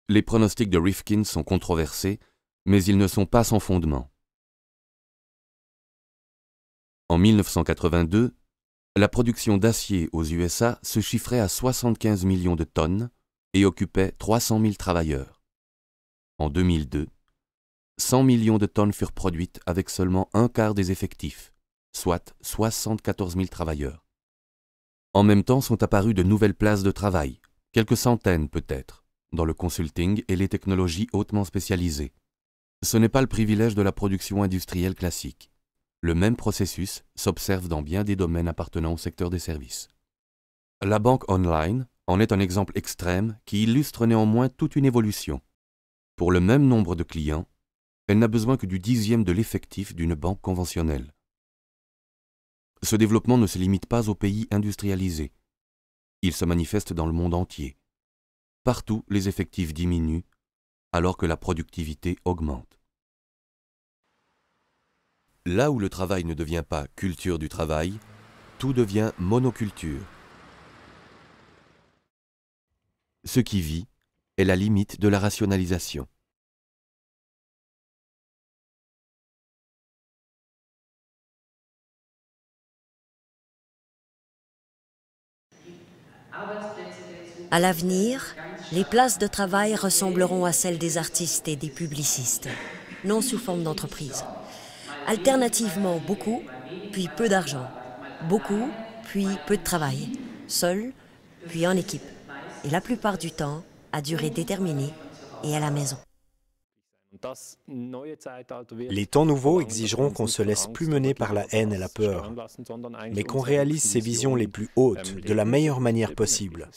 Les pronostics de Rifkin sont controversés, mais ils ne sont pas sans fondement. En 1982, la production d'acier aux USA se chiffrait à 75 millions de tonnes et occupait 300 000 travailleurs. En 2002, 100 millions de tonnes furent produites avec seulement un quart des effectifs, soit 74 000 travailleurs. En même temps sont apparues de nouvelles places de travail, quelques centaines peut-être, dans le consulting et les technologies hautement spécialisées. Ce n'est pas le privilège de la production industrielle classique. Le même processus s'observe dans bien des domaines appartenant au secteur des services. La banque online en est un exemple extrême qui illustre néanmoins toute une évolution. Pour le même nombre de clients, elle n'a besoin que du 10e de l'effectif d'une banque conventionnelle. Ce développement ne se limite pas aux pays industrialisés. Il se manifeste dans le monde entier. Partout, les effectifs diminuent, alors que la productivité augmente. Là où le travail ne devient pas culture du travail, tout devient monoculture. Ce qui vit est la limite de la rationalisation. À l'avenir, les places de travail ressembleront à celles des artistes et des publicistes, non sous forme d'entreprise. Alternativement, beaucoup, puis peu d'argent. Beaucoup, puis peu de travail. Seul, puis en équipe. Et la plupart du temps, à durée déterminée et à la maison. Les temps nouveaux exigeront qu'on se laisse plus mener par la haine et la peur, mais qu'on réalise ses visions les plus hautes de la meilleure manière possible.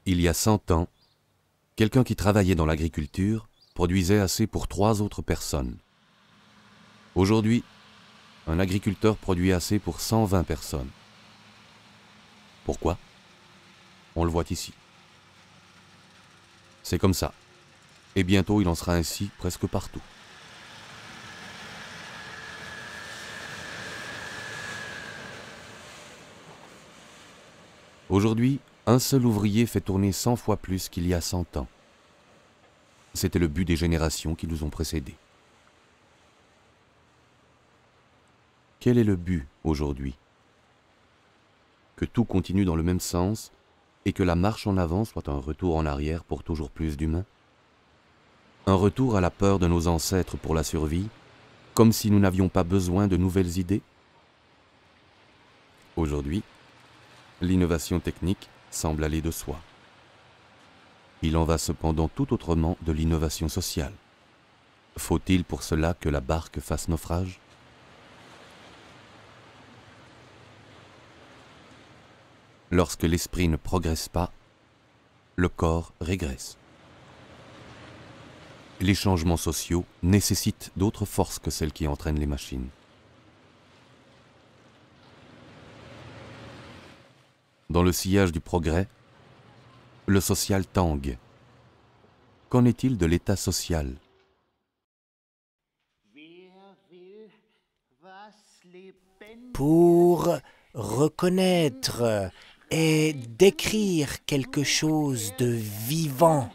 Il y a 100 ans, quelqu'un qui travaillait dans l'agriculture produisait assez pour 3 autres personnes. Aujourd'hui, un agriculteur produit assez pour 120 personnes. Pourquoi? On le voit ici. C'est comme ça. Et bientôt, il en sera ainsi presque partout. Aujourd'hui, un seul ouvrier fait tourner 100 fois plus qu'il y a 100 ans. C'était le but des générations qui nous ont précédés. Quel est le but aujourd'hui? Que tout continue dans le même sens et que la marche en avant soit un retour en arrière pour toujours plus d'humains? Un retour à la peur de nos ancêtres pour la survie, comme si nous n'avions pas besoin de nouvelles idées? Aujourd'hui, l'innovation technique semble aller de soi. Il en va cependant tout autrement de l'innovation sociale. Faut-il pour cela que la barque fasse naufrage? Lorsque l'esprit ne progresse pas, le corps régresse. Les changements sociaux nécessitent d'autres forces que celles qui entraînent les machines. Dans le sillage du progrès, le social tangue. Qu'en est-il de l'état social? Pour reconnaître et décrire quelque chose de vivant,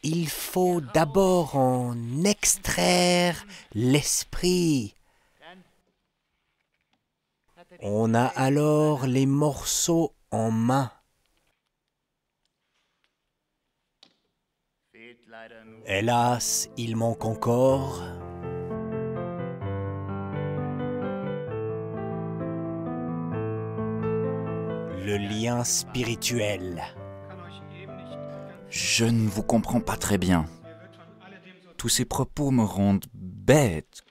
il faut d'abord en extraire l'esprit. On a alors les morceaux en main. Hélas, il manque encore le lien spirituel. Je ne vous comprends pas très bien. Tous ces propos me rendent bête,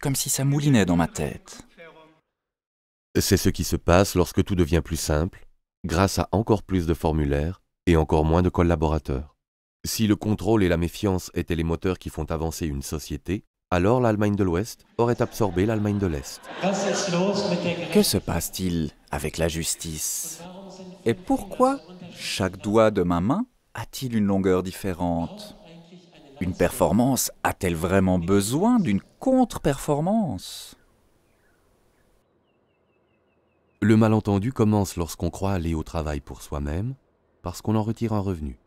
comme si ça moulinait dans ma tête. C'est ce qui se passe lorsque tout devient plus simple, grâce à encore plus de formulaires et encore moins de collaborateurs. Si le contrôle et la méfiance étaient les moteurs qui font avancer une société, alors l'Allemagne de l'Ouest aurait absorbé l'Allemagne de l'Est. Que se passe-t-il avec la justice? Et pourquoi chaque doigt de ma main a-t-il une longueur différente? Une performance a-t-elle vraiment besoin d'une contre-performance? Le malentendu commence lorsqu'on croit aller au travail pour soi-même, parce qu'on en retire un revenu.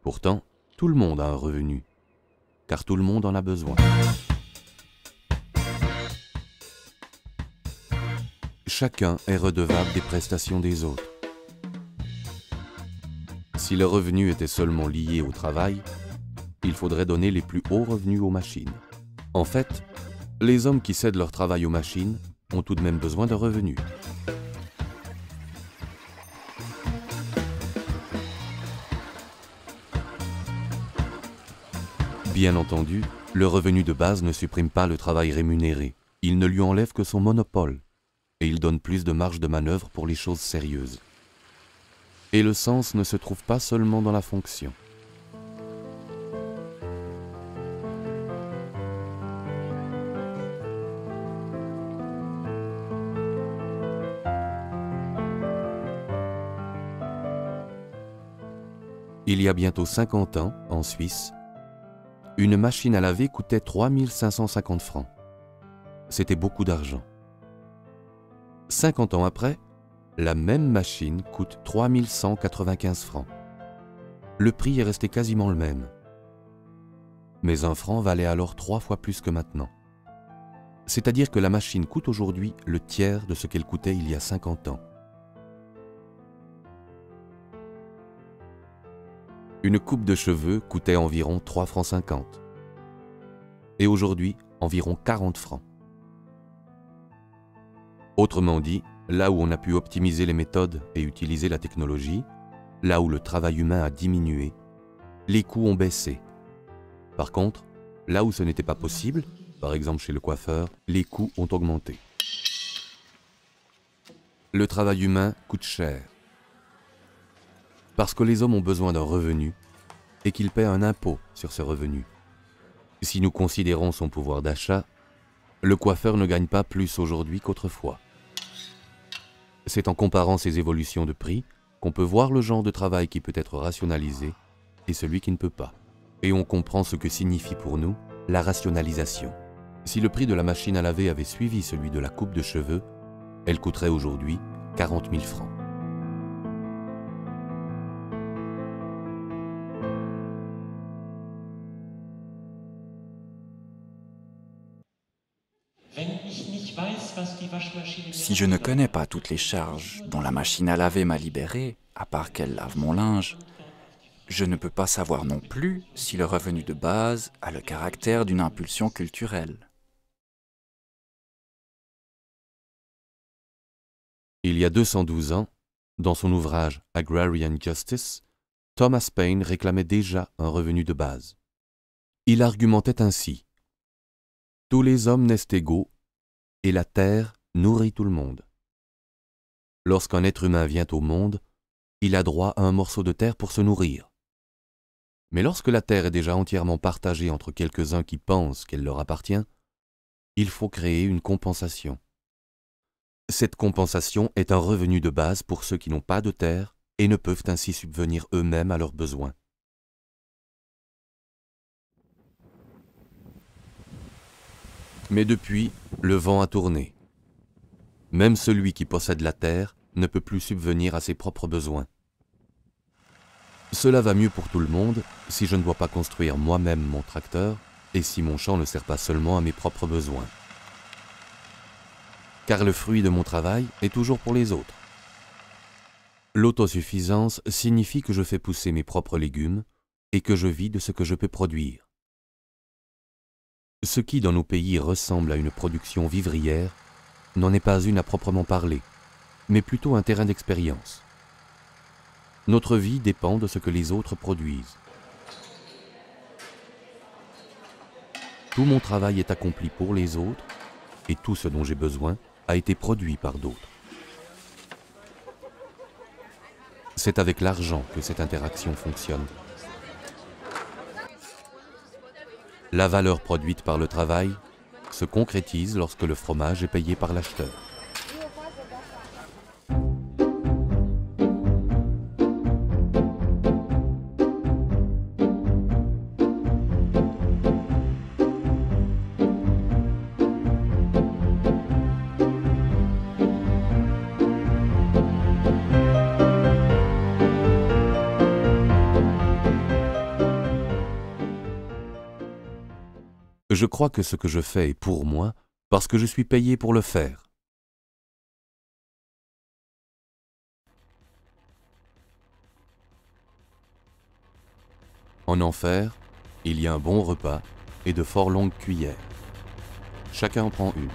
Pourtant, tout le monde a un revenu, car tout le monde en a besoin. Chacun est redevable des prestations des autres. Si le revenu était seulement lié au travail, il faudrait donner les plus hauts revenus aux machines. En fait, les hommes qui cèdent leur travail aux machines ont tout de même besoin de revenus. Bien entendu, le revenu de base ne supprime pas le travail rémunéré. Il ne lui enlève que son monopole et il donne plus de marge de manœuvre pour les choses sérieuses. Et le sens ne se trouve pas seulement dans la fonction. Il y a bientôt 50 ans, en Suisse, une machine à laver coûtait 3 550 francs. C'était beaucoup d'argent. 50 ans après, la même machine coûte 3 195 francs. Le prix est resté quasiment le même. Mais un franc valait alors 3 fois plus que maintenant. C'est-à-dire que la machine coûte aujourd'hui le tiers de ce qu'elle coûtait il y a 50 ans. Une coupe de cheveux coûtait environ 3 francs 50. Et aujourd'hui, environ 40 francs. Autrement dit, là où on a pu optimiser les méthodes et utiliser la technologie, là où le travail humain a diminué, les coûts ont baissé. Par contre, là où ce n'était pas possible, par exemple chez le coiffeur, les coûts ont augmenté. Le travail humain coûte cher. Parce que les hommes ont besoin d'un revenu et qu'ils paient un impôt sur ce revenu. Si nous considérons son pouvoir d'achat, le coiffeur ne gagne pas plus aujourd'hui qu'autrefois. C'est en comparant ces évolutions de prix qu'on peut voir le genre de travail qui peut être rationalisé et celui qui ne peut pas. Et on comprend ce que signifie pour nous la rationalisation. Si le prix de la machine à laver avait suivi celui de la coupe de cheveux, elle coûterait aujourd'hui 40 000 francs. Si je ne connais pas toutes les charges dont la machine à laver m'a libéré, à part qu'elle lave mon linge, je ne peux pas savoir non plus si le revenu de base a le caractère d'une impulsion culturelle. Il y a 212 ans, dans son ouvrage Agrarian Justice, Thomas Paine réclamait déjà un revenu de base. Il argumentait ainsi: tous les hommes naissent égaux et la terre nourrit tout le monde. Lorsqu'un être humain vient au monde, il a droit à un morceau de terre pour se nourrir. Mais lorsque la terre est déjà entièrement partagée entre quelques-uns qui pensent qu'elle leur appartient, il faut créer une compensation. Cette compensation est un revenu de base pour ceux qui n'ont pas de terre et ne peuvent ainsi subvenir eux-mêmes à leurs besoins. Mais depuis, le vent a tourné. Même celui qui possède la terre ne peut plus subvenir à ses propres besoins. Cela va mieux pour tout le monde si je ne dois pas construire moi-même mon tracteur et si mon champ ne sert pas seulement à mes propres besoins. Car le fruit de mon travail est toujours pour les autres. L'autosuffisance signifie que je fais pousser mes propres légumes et que je vis de ce que je peux produire. Ce qui, dans nos pays, ressemble à une production vivrière, n'en est pas une à proprement parler, mais plutôt un terrain d'expérience. Notre vie dépend de ce que les autres produisent. Tout mon travail est accompli pour les autres et tout ce dont j'ai besoin a été produit par d'autres. C'est avec l'argent que cette interaction fonctionne. La valeur produite par le travail se concrétise lorsque le fromage est payé par l'acheteur. Je crois que ce que je fais est pour moi parce que je suis payé pour le faire. En enfer, il y a un bon repas et de fort longues cuillères. Chacun en prend une.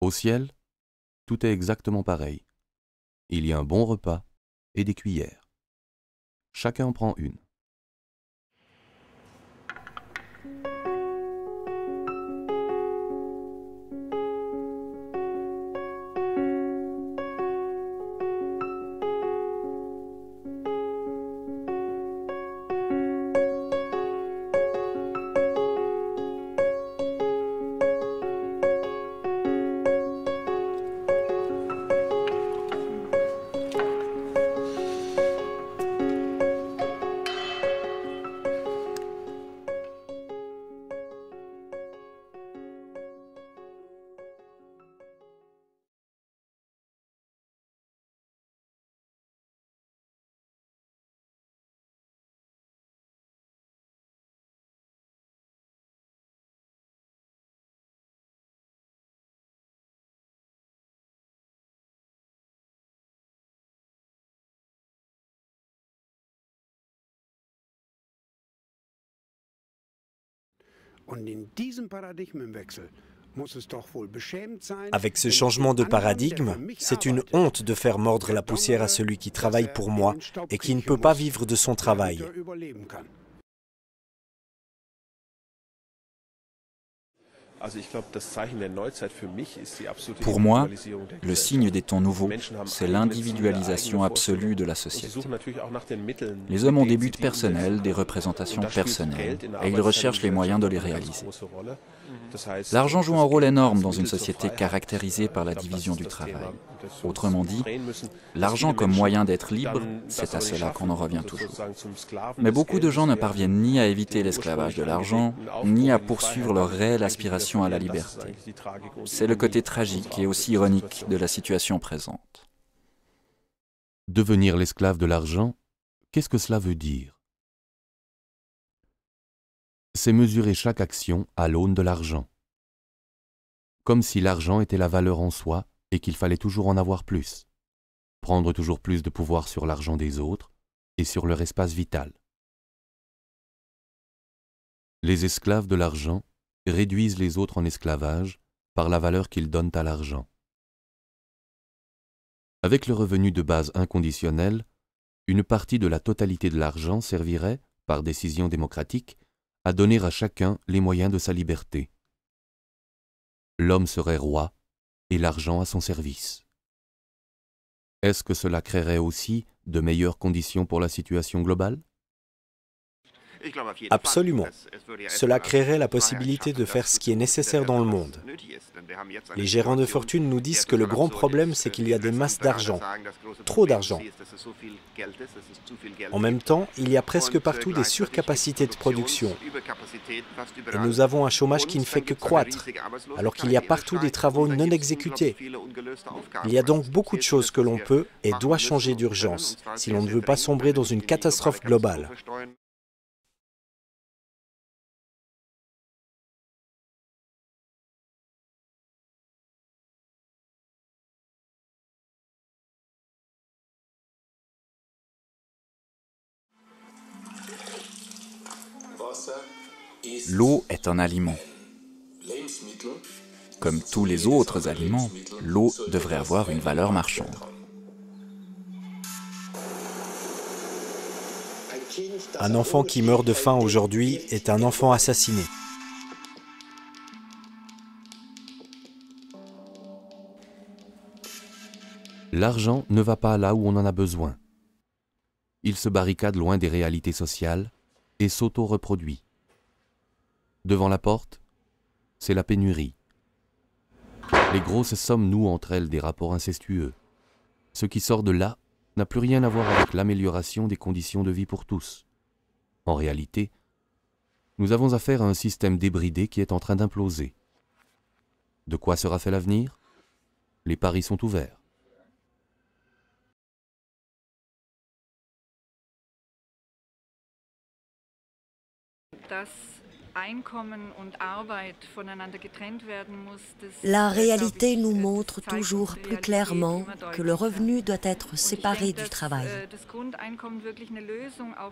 Au ciel, tout est exactement pareil. Il y a un bon repas et des cuillères. Chacun en prend une. Avec ce changement de paradigme, c'est une honte de faire mordre la poussière à celui qui travaille pour moi et qui ne peut pas vivre de son travail. Pour moi, le signe des temps nouveaux, c'est l'individualisation absolue de la société. Les hommes ont des buts personnels, des représentations personnelles, et ils recherchent les moyens de les réaliser. L'argent joue un rôle énorme dans une société caractérisée par la division du travail. Autrement dit, l'argent comme moyen d'être libre, c'est à cela qu'on en revient toujours. Mais beaucoup de gens ne parviennent ni à éviter l'esclavage de l'argent, ni à poursuivre leur réelle aspiration à la liberté. C'est le côté tragique et aussi ironique de la situation présente. Devenir l'esclave de l'argent, qu'est-ce que cela veut dire? C'est mesurer chaque action à l'aune de l'argent. Comme si l'argent était la valeur en soi et qu'il fallait toujours en avoir plus. Prendre toujours plus de pouvoir sur l'argent des autres et sur leur espace vital. Les esclaves de l'argent réduisent les autres en esclavage par la valeur qu'ils donnent à l'argent. Avec le revenu de base inconditionnel, une partie de la totalité de l'argent servirait, par décision démocratique, à donner à chacun les moyens de sa liberté. L'homme serait roi et l'argent à son service. Est-ce que cela créerait aussi de meilleures conditions pour la situation globale? Absolument. Cela créerait la possibilité de faire ce qui est nécessaire dans le monde. Les gérants de fortune nous disent que le grand problème, c'est qu'il y a des masses d'argent, trop d'argent. En même temps, il y a presque partout des surcapacités de production. Et nous avons un chômage qui ne fait que croître, alors qu'il y a partout des travaux non exécutés. Il y a donc beaucoup de choses que l'on peut et doit changer d'urgence, si l'on ne veut pas sombrer dans une catastrophe globale. L'eau est un aliment. Comme tous les autres aliments, l'eau devrait avoir une valeur marchande. Un enfant qui meurt de faim aujourd'hui est un enfant assassiné. L'argent ne va pas là où on en a besoin. Il se barricade loin des réalités sociales et s'auto-reproduit. Devant la porte, c'est la pénurie. Les grosses sommes nouent entre elles des rapports incestueux. Ce qui sort de là n'a plus rien à voir avec l'amélioration des conditions de vie pour tous. En réalité, nous avons affaire à un système débridé qui est en train d'imploser. De quoi sera fait l'avenir? Les paris sont ouverts. La réalité nous montre toujours plus clairement que le revenu doit être séparé du travail.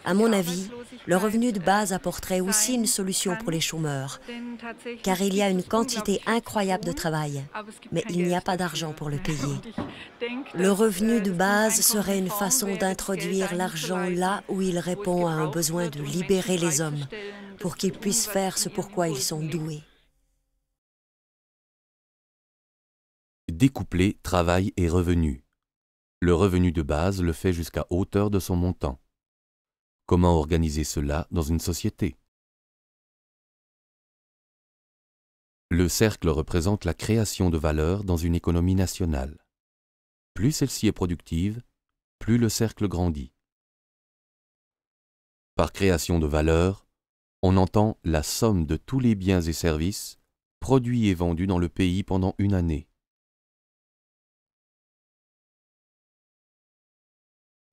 À mon avis, le revenu de base apporterait aussi une solution pour les chômeurs, car il y a une quantité incroyable de travail, mais il n'y a pas d'argent pour le payer. Le revenu de base serait une façon d'introduire l'argent là où il répond à un besoin de libérer les hommes, pour qu'ils puissent faire ce pourquoi ils sont doués. Découpler travail et revenu. Le revenu de base le fait jusqu'à hauteur de son montant. Comment organiser cela dans une société? Le cercle représente la création de valeur dans une économie nationale. Plus celle-ci est productive, plus le cercle grandit. Par création de valeur, on entend la somme de tous les biens et services produits et vendus dans le pays pendant une année.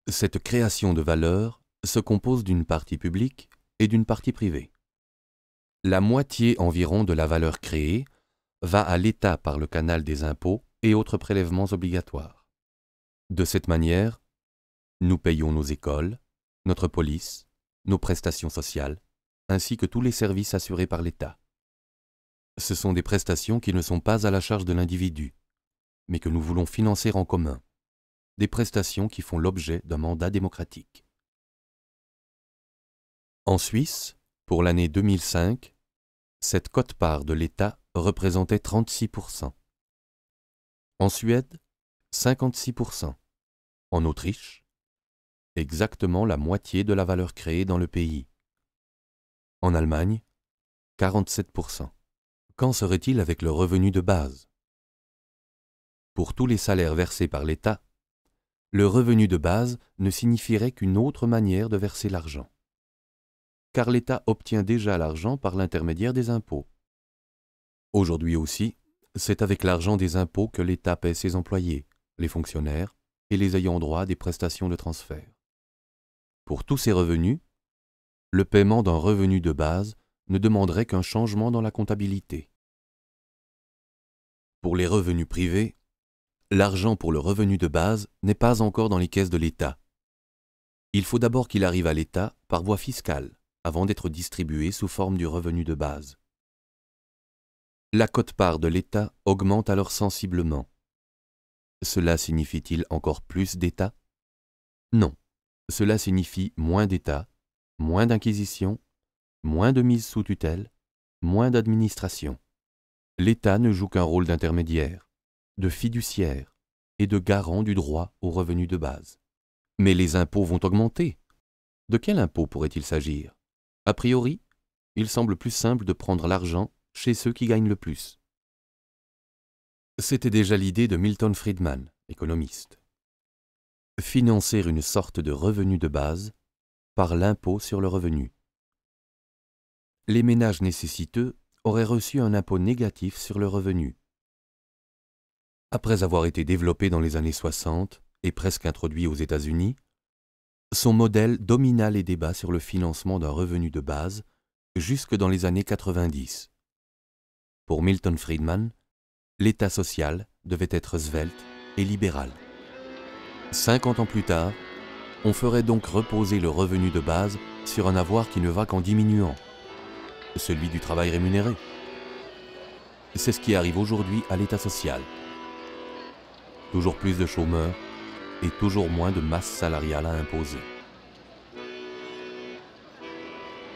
Cette création de valeur se compose d'une partie publique et d'une partie privée. La moitié environ de la valeur créée va à l'État par le canal des impôts et autres prélèvements obligatoires. De cette manière, nous payons nos écoles, notre police, nos prestations sociales, ainsi que tous les services assurés par l'État. Ce sont des prestations qui ne sont pas à la charge de l'individu, mais que nous voulons financer en commun, des prestations qui font l'objet d'un mandat démocratique. En Suisse, pour l'année 2005, cette quote-part de l'État représentait 36%. En Suède, 56%. En Autriche, exactement la moitié de la valeur créée dans le pays. En Allemagne, 47%. Qu'en serait-il avec le revenu de base? Pour tous les salaires versés par l'État, le revenu de base ne signifierait qu'une autre manière de verser l'argent. Car l'État obtient déjà l'argent par l'intermédiaire des impôts. Aujourd'hui aussi, c'est avec l'argent des impôts que l'État paie ses employés, les fonctionnaires et les ayants droit des prestations de transfert. Pour tous ces revenus, le paiement d'un revenu de base ne demanderait qu'un changement dans la comptabilité. Pour les revenus privés, l'argent pour le revenu de base n'est pas encore dans les caisses de l'État. Il faut d'abord qu'il arrive à l'État par voie fiscale, avant d'être distribué sous forme du revenu de base. La quote-part de l'État augmente alors sensiblement. Cela signifie-t-il encore plus d'État? Non, cela signifie moins d'État, moins d'inquisition, moins de mise sous tutelle, moins d'administration. L'État ne joue qu'un rôle d'intermédiaire, de fiduciaire et de garant du droit au revenu de base. Mais les impôts vont augmenter. De quel impôt pourrait-il s'agir? A priori, il semble plus simple de prendre l'argent chez ceux qui gagnent le plus. C'était déjà l'idée de Milton Friedman, économiste. Financer une sorte de revenu de base par l'impôt sur le revenu. Les ménages nécessiteux auraient reçu un impôt négatif sur le revenu. Après avoir été développé dans les années 60 et presque introduit aux États-Unis, son modèle domina les débats sur le financement d'un revenu de base jusque dans les années 90. Pour Milton Friedman, l'État social devait être svelte et libéral. 50 ans plus tard, on ferait donc reposer le revenu de base sur un avoir qui ne va qu'en diminuant, celui du travail rémunéré. C'est ce qui arrive aujourd'hui à l'État social. Toujours plus de chômeurs et toujours moins de masse salariale à imposer.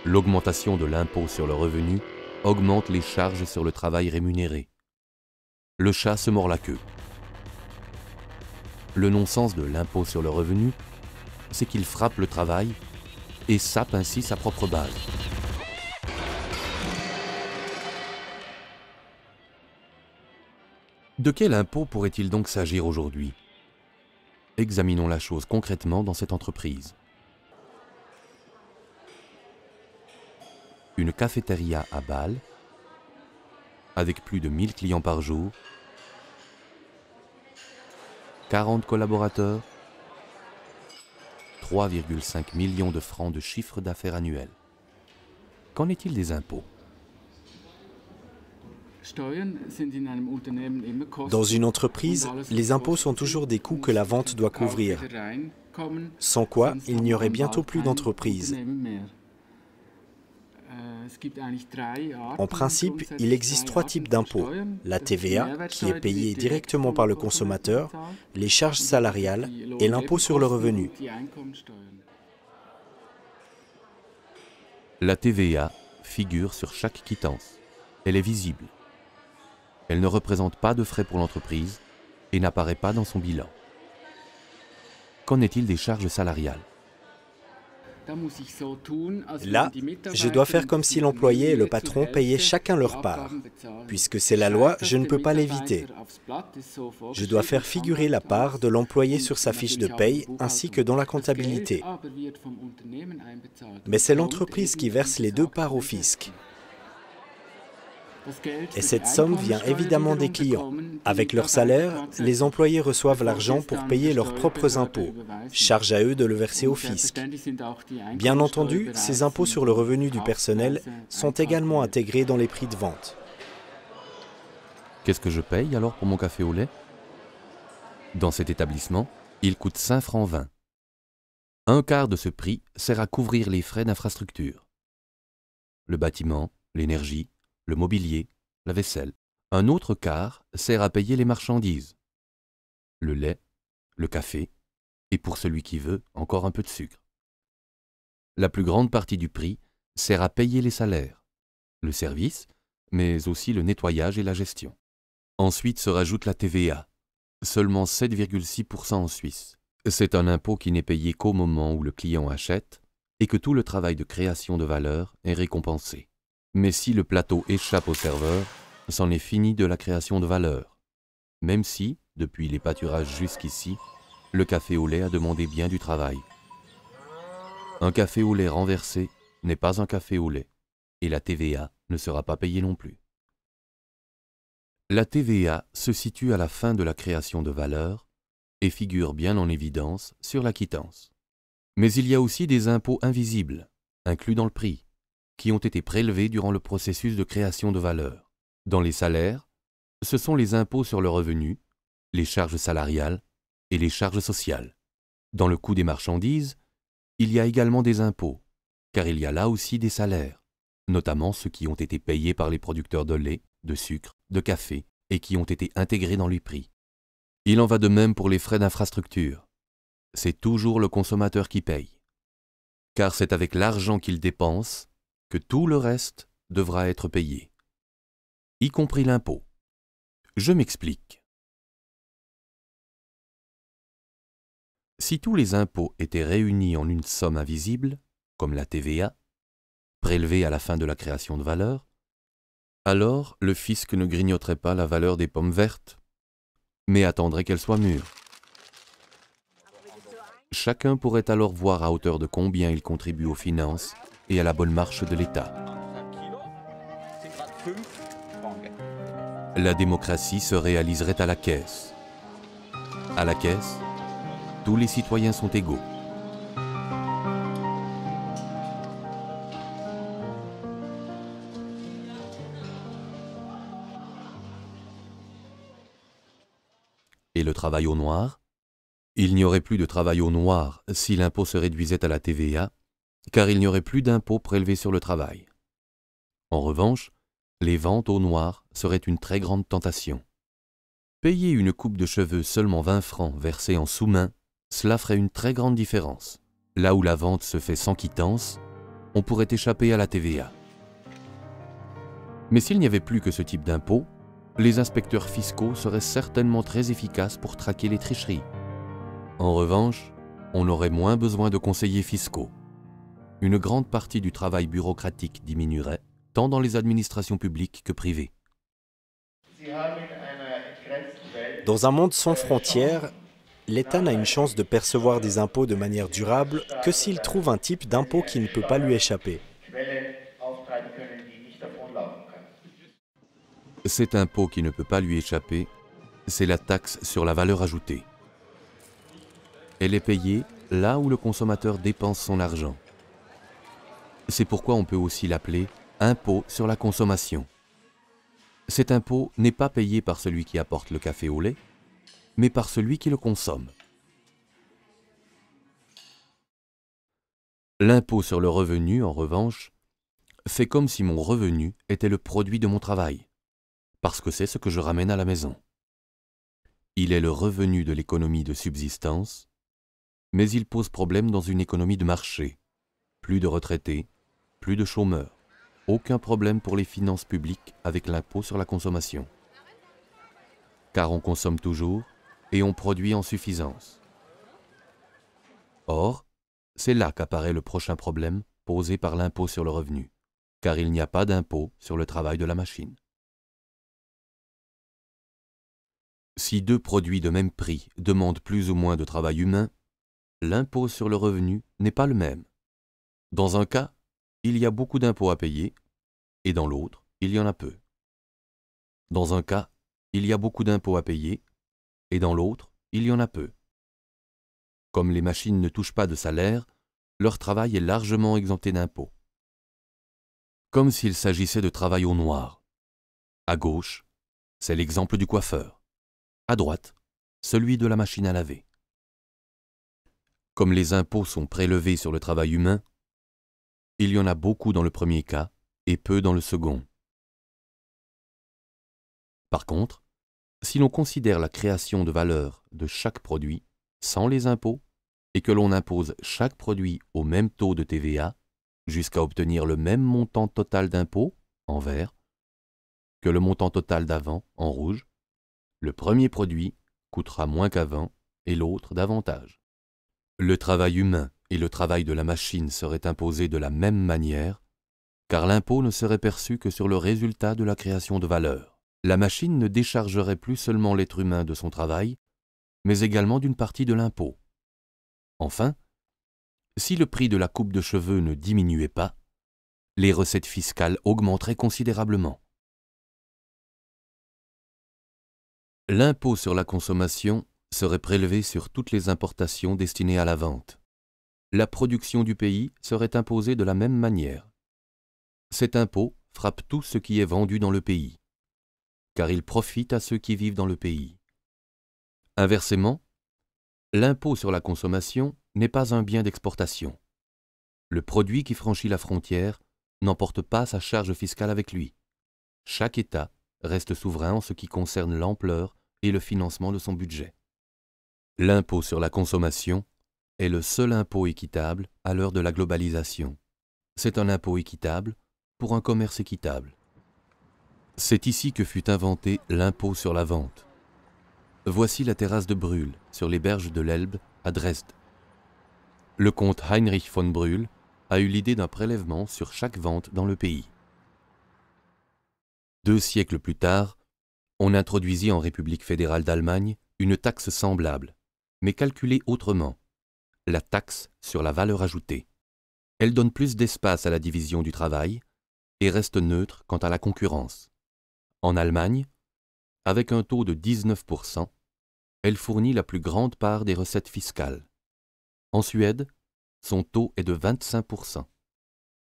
L'augmentation de l'impôt sur le revenu augmente les charges sur le travail rémunéré. Le chat se mord la queue. Le non-sens de l'impôt sur le revenu, c'est qu'il frappe le travail et sape ainsi sa propre base. De quel impôt pourrait-il donc s'agir aujourd'hui? Examinons la chose concrètement dans cette entreprise. Une cafétéria à Bâle, avec plus de 1000 clients par jour, 40 collaborateurs, 3,5 millions de francs de chiffre d'affaires annuel. Qu'en est-il des impôts? Dans une entreprise, les impôts sont toujours des coûts que la vente doit couvrir, sans quoi il n'y aurait bientôt plus d'entreprise. En principe, il existe 3 types d'impôts. La TVA, qui est payée directement par le consommateur, les charges salariales et l'impôt sur le revenu. La TVA figure sur chaque quittance. Elle est visible. Elle ne représente pas de frais pour l'entreprise et n'apparaît pas dans son bilan. Qu'en est-il des charges salariales? Là, je dois faire comme si l'employé et le patron payaient chacun leur part. Puisque c'est la loi, je ne peux pas l'éviter. Je dois faire figurer la part de l'employé sur sa fiche de paye ainsi que dans la comptabilité. Mais c'est l'entreprise qui verse les 2 parts au fisc. Et cette somme vient évidemment des clients. Avec leur salaire, les employés reçoivent l'argent pour payer leurs propres impôts. Charge à eux de le verser au fisc. Bien entendu, ces impôts sur le revenu du personnel sont également intégrés dans les prix de vente. Qu'est-ce que je paye alors pour mon café au lait? Dans cet établissement, il coûte 5 francs 20. Un quart de ce prix sert à couvrir les frais d'infrastructure. Le bâtiment, l'énergie, le mobilier, la vaisselle. Un autre quart sert à payer les marchandises. Le lait, le café, et pour celui qui veut, encore un peu de sucre. La plus grande partie du prix sert à payer les salaires, le service, mais aussi le nettoyage et la gestion. Ensuite se rajoute la TVA, seulement 7,6% en Suisse. C'est un impôt qui n'est payé qu'au moment où le client achète et que tout le travail de création de valeur est récompensé. Mais si le plateau échappe au serveur, c'en est fini de la création de valeur. Même si, depuis les pâturages jusqu'ici, le café au lait a demandé bien du travail. Un café au lait renversé n'est pas un café au lait, et la TVA ne sera pas payée non plus. La TVA se situe à la fin de la création de valeur et figure bien en évidence sur la quittance. Mais il y a aussi des impôts invisibles, inclus dans le prix, qui ont été prélevés durant le processus de création de valeur. Dans les salaires, ce sont les impôts sur le revenu, les charges salariales et les charges sociales. Dans le coût des marchandises, il y a également des impôts, car il y a là aussi des salaires, notamment ceux qui ont été payés par les producteurs de lait, de sucre, de café et qui ont été intégrés dans les prix. Il en va de même pour les frais d'infrastructure. C'est toujours le consommateur qui paye, car c'est avec l'argent qu'il dépense que tout le reste devra être payé, y compris l'impôt. Je m'explique. Si tous les impôts étaient réunis en une somme invisible, comme la TVA, prélevée à la fin de la création de valeur, alors le fisc ne grignoterait pas la valeur des pommes vertes mais attendrait qu'elle soit mûre. Chacun pourrait alors voir à hauteur de combien il contribue aux finances et à la bonne marche de l'État. La démocratie se réaliserait à la caisse. À la caisse, tous les citoyens sont égaux. Et le travail au noir? Il n'y aurait plus de travail au noir si l'impôt se réduisait à la TVA, car il n'y aurait plus d'impôt prélevé sur le travail. En revanche, les ventes au noir seraient une très grande tentation. Payer une coupe de cheveux seulement 20 francs versés en sous-main, cela ferait une très grande différence. Là où la vente se fait sans quittance, on pourrait échapper à la TVA. Mais s'il n'y avait plus que ce type d'impôt, les inspecteurs fiscaux seraient certainement très efficaces pour traquer les tricheries. En revanche, on aurait moins besoin de conseillers fiscaux. Une grande partie du travail bureaucratique diminuerait, tant dans les administrations publiques que privées. Dans un monde sans frontières, l'État n'a une chance de percevoir des impôts de manière durable que s'il trouve un type d'impôt qui ne peut pas lui échapper. Cet impôt qui ne peut pas lui échapper, c'est la taxe sur la valeur ajoutée. Elle est payée là où le consommateur dépense son argent. C'est pourquoi on peut aussi l'appeler impôt sur la consommation. Cet impôt n'est pas payé par celui qui apporte le café au lait, mais par celui qui le consomme. L'impôt sur le revenu, en revanche, fait comme si mon revenu était le produit de mon travail, parce que c'est ce que je ramène à la maison. Il est le revenu de l'économie de subsistance, mais il pose problème dans une économie de marché. Plus de retraités, plus de chômeurs. Aucun problème pour les finances publiques avec l'impôt sur la consommation. Car on consomme toujours et on produit en suffisance. Or, c'est là qu'apparaît le prochain problème posé par l'impôt sur le revenu, car il n'y a pas d'impôt sur le travail de la machine. Si deux produits de même prix demandent plus ou moins de travail humain, l'impôt sur le revenu n'est pas le même. Dans un cas, il y a beaucoup d'impôts à payer, et dans l'autre, il y en a peu. Dans un cas, il y a beaucoup d'impôts à payer, et dans l'autre, il y en a peu. Comme les machines ne touchent pas de salaire, leur travail est largement exempté d'impôts. Comme s'il s'agissait de travail au noir. À gauche, c'est l'exemple du coiffeur. À droite, celui de la machine à laver. Comme les impôts sont prélevés sur le travail humain, il y en a beaucoup dans le premier cas et peu dans le second. Par contre, si l'on considère la création de valeur de chaque produit sans les impôts et que l'on impose chaque produit au même taux de TVA jusqu'à obtenir le même montant total d'impôts, en vert, que le montant total d'avant, en rouge, le premier produit coûtera moins qu'avant et l'autre davantage. Le travail humain et le travail de la machine seraient imposés de la même manière, car l'impôt ne serait perçu que sur le résultat de la création de valeur. La machine ne déchargerait plus seulement l'être humain de son travail, mais également d'une partie de l'impôt. Enfin, si le prix de la coupe de cheveux ne diminuait pas, les recettes fiscales augmenteraient considérablement. L'impôt sur la consommation serait prélevé sur toutes les importations destinées à la vente. La production du pays serait imposée de la même manière. Cet impôt frappe tout ce qui est vendu dans le pays, car il profite à ceux qui vivent dans le pays. Inversement, l'impôt sur la consommation n'est pas un bien d'exportation. Le produit qui franchit la frontière n'emporte pas sa charge fiscale avec lui. Chaque État reste souverain en ce qui concerne l'ampleur et le financement de son budget. L'impôt sur la consommation est le seul impôt équitable à l'heure de la globalisation. C'est un impôt équitable pour un commerce équitable. C'est ici que fut inventé l'impôt sur la vente. Voici la terrasse de Brühl, sur les berges de l'Elbe, à Dresde. Le comte Heinrich von Brühl a eu l'idée d'un prélèvement sur chaque vente dans le pays. 2 siècles plus tard, on introduisit en République fédérale d'Allemagne une taxe semblable, mais calculée autrement, la taxe sur la valeur ajoutée. Elle donne plus d'espace à la division du travail et reste neutre quant à la concurrence. En Allemagne, avec un taux de 19%, elle fournit la plus grande part des recettes fiscales. En Suède, son taux est de 25%.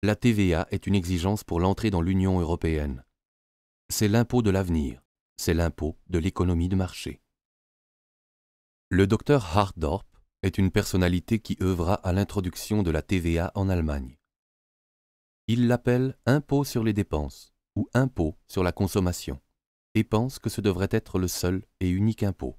La TVA est une exigence pour l'entrée dans l'Union européenne. C'est l'impôt de l'avenir, c'est l'impôt de l'économie de marché. Le docteur Hardorp est une personnalité qui œuvra à l'introduction de la TVA en Allemagne. Il l'appelle impôt sur les dépenses ou impôt sur la consommation et pense que ce devrait être le seul et unique impôt.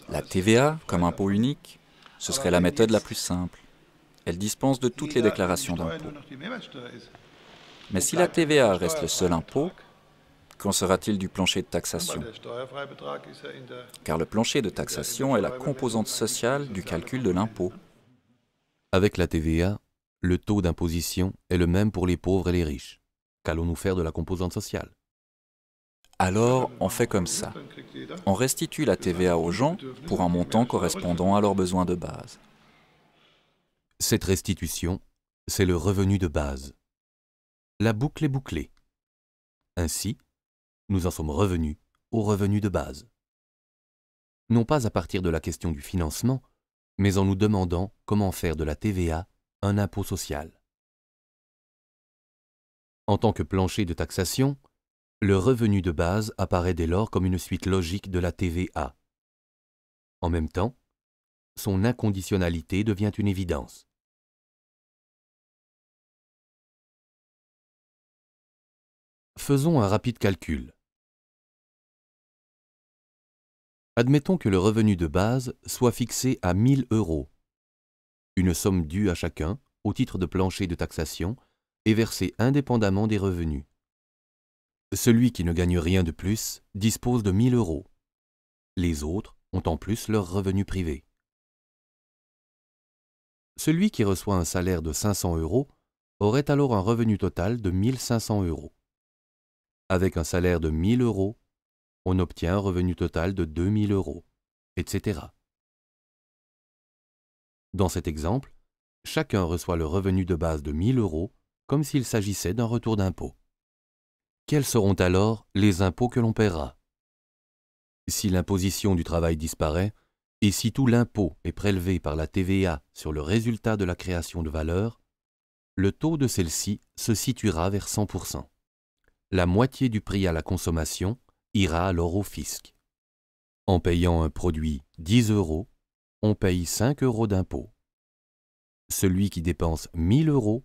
La TVA, comme impôt unique, ce serait la méthode la plus simple. Elle dispense de toutes les déclarations d'impôts. Mais si la TVA reste le seul impôt, qu'en sera-t-il du plancher de taxation? Car le plancher de taxation est la composante sociale du calcul de l'impôt. Avec la TVA, le taux d'imposition est le même pour les pauvres et les riches. Qu'allons-nous faire de la composante sociale? Alors, on fait comme ça. On restitue la TVA aux gens pour un montant correspondant à leurs besoins de base. Cette restitution, c'est le revenu de base. La boucle est bouclée. Ainsi, nous en sommes revenus au revenu de base. Non pas à partir de la question du financement, mais en nous demandant comment faire de la TVA un impôt social. En tant que plancher de taxation, le revenu de base apparaît dès lors comme une suite logique de la TVA. En même temps, son inconditionnalité devient une évidence. Faisons un rapide calcul. Admettons que le revenu de base soit fixé à 1 000 €, une somme due à chacun au titre de plancher de taxation et versée indépendamment des revenus. Celui qui ne gagne rien de plus dispose de 1 000 €. Les autres ont en plus leur revenu privé. Celui qui reçoit un salaire de 500 € aurait alors un revenu total de 1 500 €. Avec un salaire de 1 000 €, on obtient un revenu total de 2 000 €, etc. Dans cet exemple, chacun reçoit le revenu de base de 1 000 € comme s'il s'agissait d'un retour d'impôt. Quels seront alors les impôts que l'on paiera? Si l'imposition du travail disparaît, et si tout l'impôt est prélevé par la TVA sur le résultat de la création de valeur, le taux de celle-ci se situera vers 100%. La moitié du prix à la consommation ira alors au fisc. En payant un produit 10 €, on paye 5 € d'impôt. Celui qui dépense 1 000 €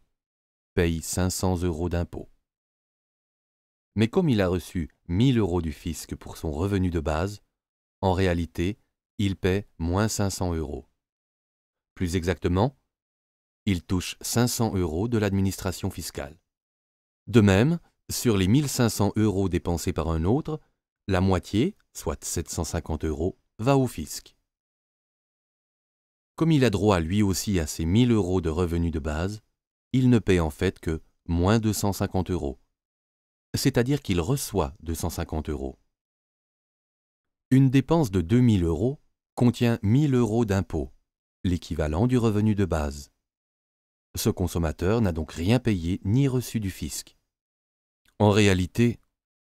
paye 500 € d'impôt. Mais comme il a reçu 1 000 € du fisc pour son revenu de base, en réalité, il paie moins 500 €. Plus exactement, il touche 500 € de l'administration fiscale. De même, sur les 1 500 € dépensés par un autre, la moitié, soit 750 €, va au fisc. Comme il a droit lui aussi à ses 1 000 € de revenus de base, il ne paie en fait que moins 250 €. C'est-à-dire qu'il reçoit 250 €. Une dépense de 2 000 € contient 1 000 € d'impôt, l'équivalent du revenu de base. Ce consommateur n'a donc rien payé ni reçu du fisc. En réalité,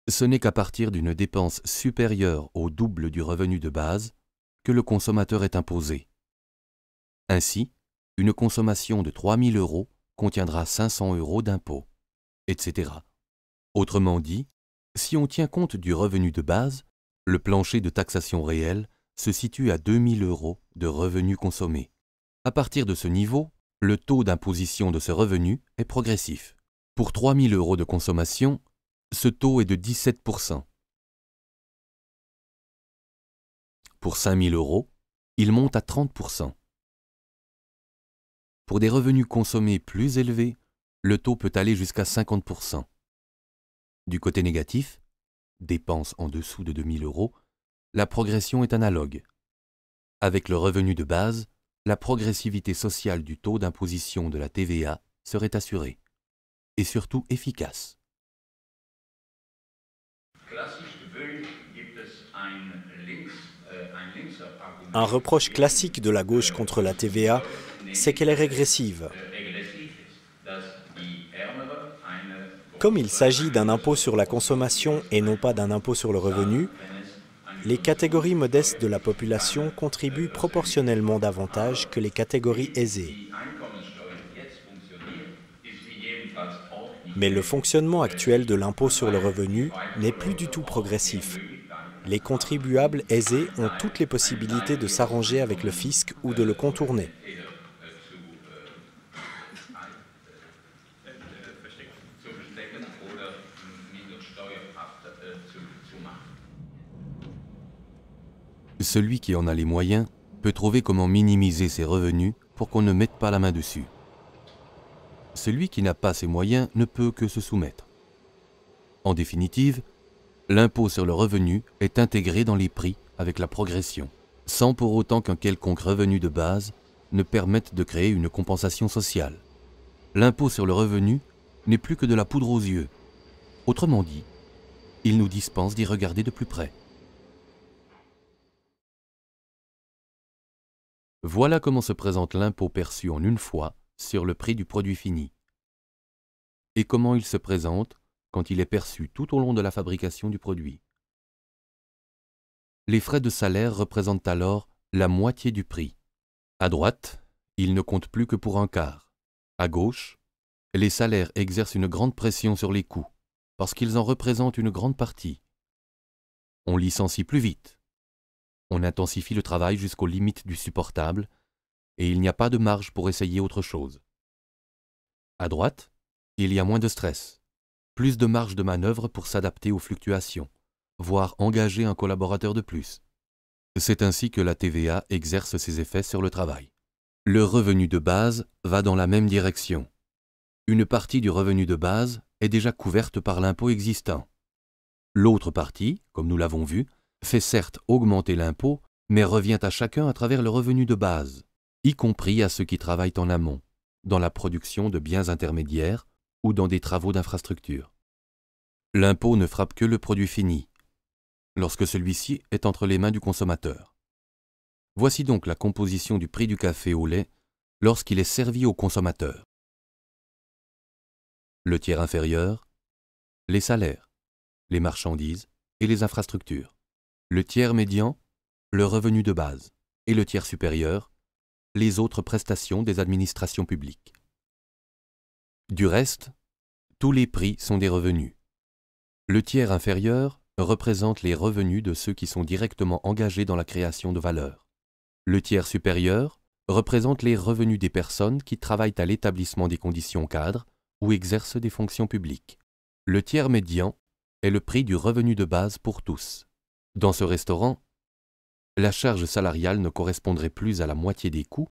ce n'est qu'à partir d'une dépense supérieure au double du revenu de base que le consommateur est imposé. Ainsi, une consommation de 3 000 € contiendra 500 € d'impôt, etc. Autrement dit, si on tient compte du revenu de base, le plancher de taxation réel se situe à 2 000 € de revenus consommés. À partir de ce niveau, le taux d'imposition de ce revenu est progressif. Pour 3 000 € de consommation, ce taux est de 17%. Pour 5 000 €, il monte à 30%. Pour des revenus consommés plus élevés, le taux peut aller jusqu'à 50%. Du côté négatif, dépenses en dessous de 2 000 €, la progression est analogue. Avec le revenu de base, la progressivité sociale du taux d'imposition de la TVA serait assurée, et surtout efficace. Un reproche classique de la gauche contre la TVA, c'est qu'elle est régressive. Comme il s'agit d'un impôt sur la consommation et non pas d'un impôt sur le revenu, les catégories modestes de la population contribuent proportionnellement davantage que les catégories aisées. Mais le fonctionnement actuel de l'impôt sur le revenu n'est plus du tout progressif. Les contribuables aisés ont toutes les possibilités de s'arranger avec le fisc ou de le contourner. Celui qui en a les moyens peut trouver comment minimiser ses revenus pour qu'on ne mette pas la main dessus. Celui qui n'a pas ces moyens ne peut que se soumettre. En définitive, l'impôt sur le revenu est intégré dans les prix avec la progression, sans pour autant qu'un quelconque revenu de base ne permette de créer une compensation sociale. L'impôt sur le revenu n'est plus que de la poudre aux yeux. Autrement dit, il nous dispense d'y regarder de plus près. Voilà comment se présente l'impôt perçu en une fois sur le prix du produit fini. Et comment il se présente quand il est perçu tout au long de la fabrication du produit. Les frais de salaire représentent alors la moitié du prix. À droite, ils ne comptent plus que pour un quart. À gauche, les salaires exercent une grande pression sur les coûts, parce qu'ils en représentent une grande partie. On licencie plus vite. On intensifie le travail jusqu'aux limites du supportable, et il n'y a pas de marge pour essayer autre chose. À droite, il y a moins de stress, plus de marge de manœuvre pour s'adapter aux fluctuations, voire engager un collaborateur de plus. C'est ainsi que la TVA exerce ses effets sur le travail. Le revenu de base va dans la même direction. Une partie du revenu de base est déjà couverte par l'impôt existant. L'autre partie, comme nous l'avons vu, fait certes augmenter l'impôt, mais revient à chacun à travers le revenu de base, y compris à ceux qui travaillent en amont, dans la production de biens intermédiaires ou dans des travaux d'infrastructure. L'impôt ne frappe que le produit fini, lorsque celui-ci est entre les mains du consommateur. Voici donc la composition du prix du café au lait lorsqu'il est servi au consommateur. Le tiers inférieur, les salaires, les marchandises et les infrastructures. Le tiers médian, le revenu de base, et le tiers supérieur, les autres prestations des administrations publiques. Du reste, tous les prix sont des revenus. Le tiers inférieur représente les revenus de ceux qui sont directement engagés dans la création de valeur. Le tiers supérieur représente les revenus des personnes qui travaillent à l'établissement des conditions cadres ou exercent des fonctions publiques. Le tiers médian est le prix du revenu de base pour tous. Dans ce restaurant, la charge salariale ne correspondrait plus à la moitié des coûts,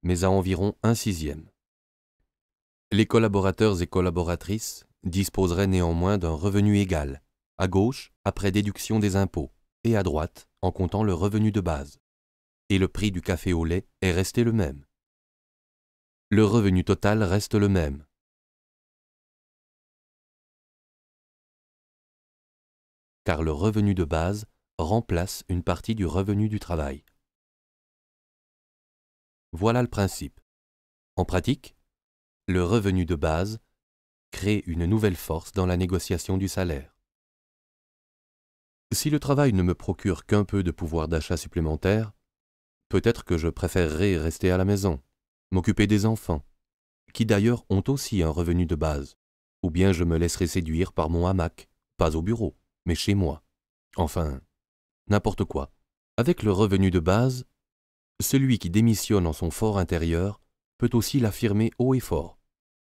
mais à environ 1/6. Les collaborateurs et collaboratrices disposeraient néanmoins d'un revenu égal, à gauche après déduction des impôts, et à droite en comptant le revenu de base. Et le prix du café au lait est resté le même. Le revenu total reste le même. Car le revenu de base remplace une partie du revenu du travail. Voilà le principe. En pratique, le revenu de base crée une nouvelle force dans la négociation du salaire. Si le travail ne me procure qu'un peu de pouvoir d'achat supplémentaire, peut-être que je préférerais rester à la maison, m'occuper des enfants, qui d'ailleurs ont aussi un revenu de base, ou bien je me laisserai séduire par mon hamac, pas au bureau, mais chez moi. Enfin, n'importe quoi. Avec le revenu de base, celui qui démissionne en son fort intérieur peut aussi l'affirmer haut et fort.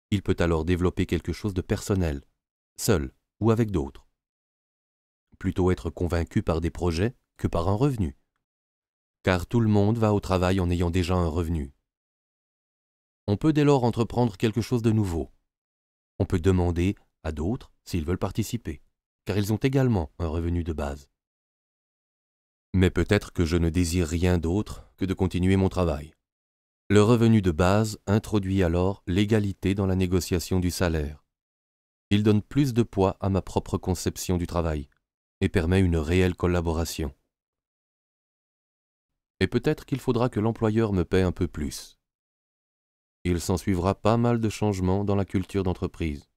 Il peut alors développer quelque chose de personnel, seul ou avec d'autres. Plutôt être convaincu par des projets que par un revenu. Car tout le monde va au travail en ayant déjà un revenu. On peut dès lors entreprendre quelque chose de nouveau. On peut demander à d'autres s'ils veulent participer, car ils ont également un revenu de base. Mais peut-être que je ne désire rien d'autre que de continuer mon travail. Le revenu de base introduit alors l'égalité dans la négociation du salaire. Il donne plus de poids à ma propre conception du travail et permet une réelle collaboration. Et peut-être qu'il faudra que l'employeur me paie un peu plus. Il s'ensuivra pas mal de changements dans la culture d'entreprise.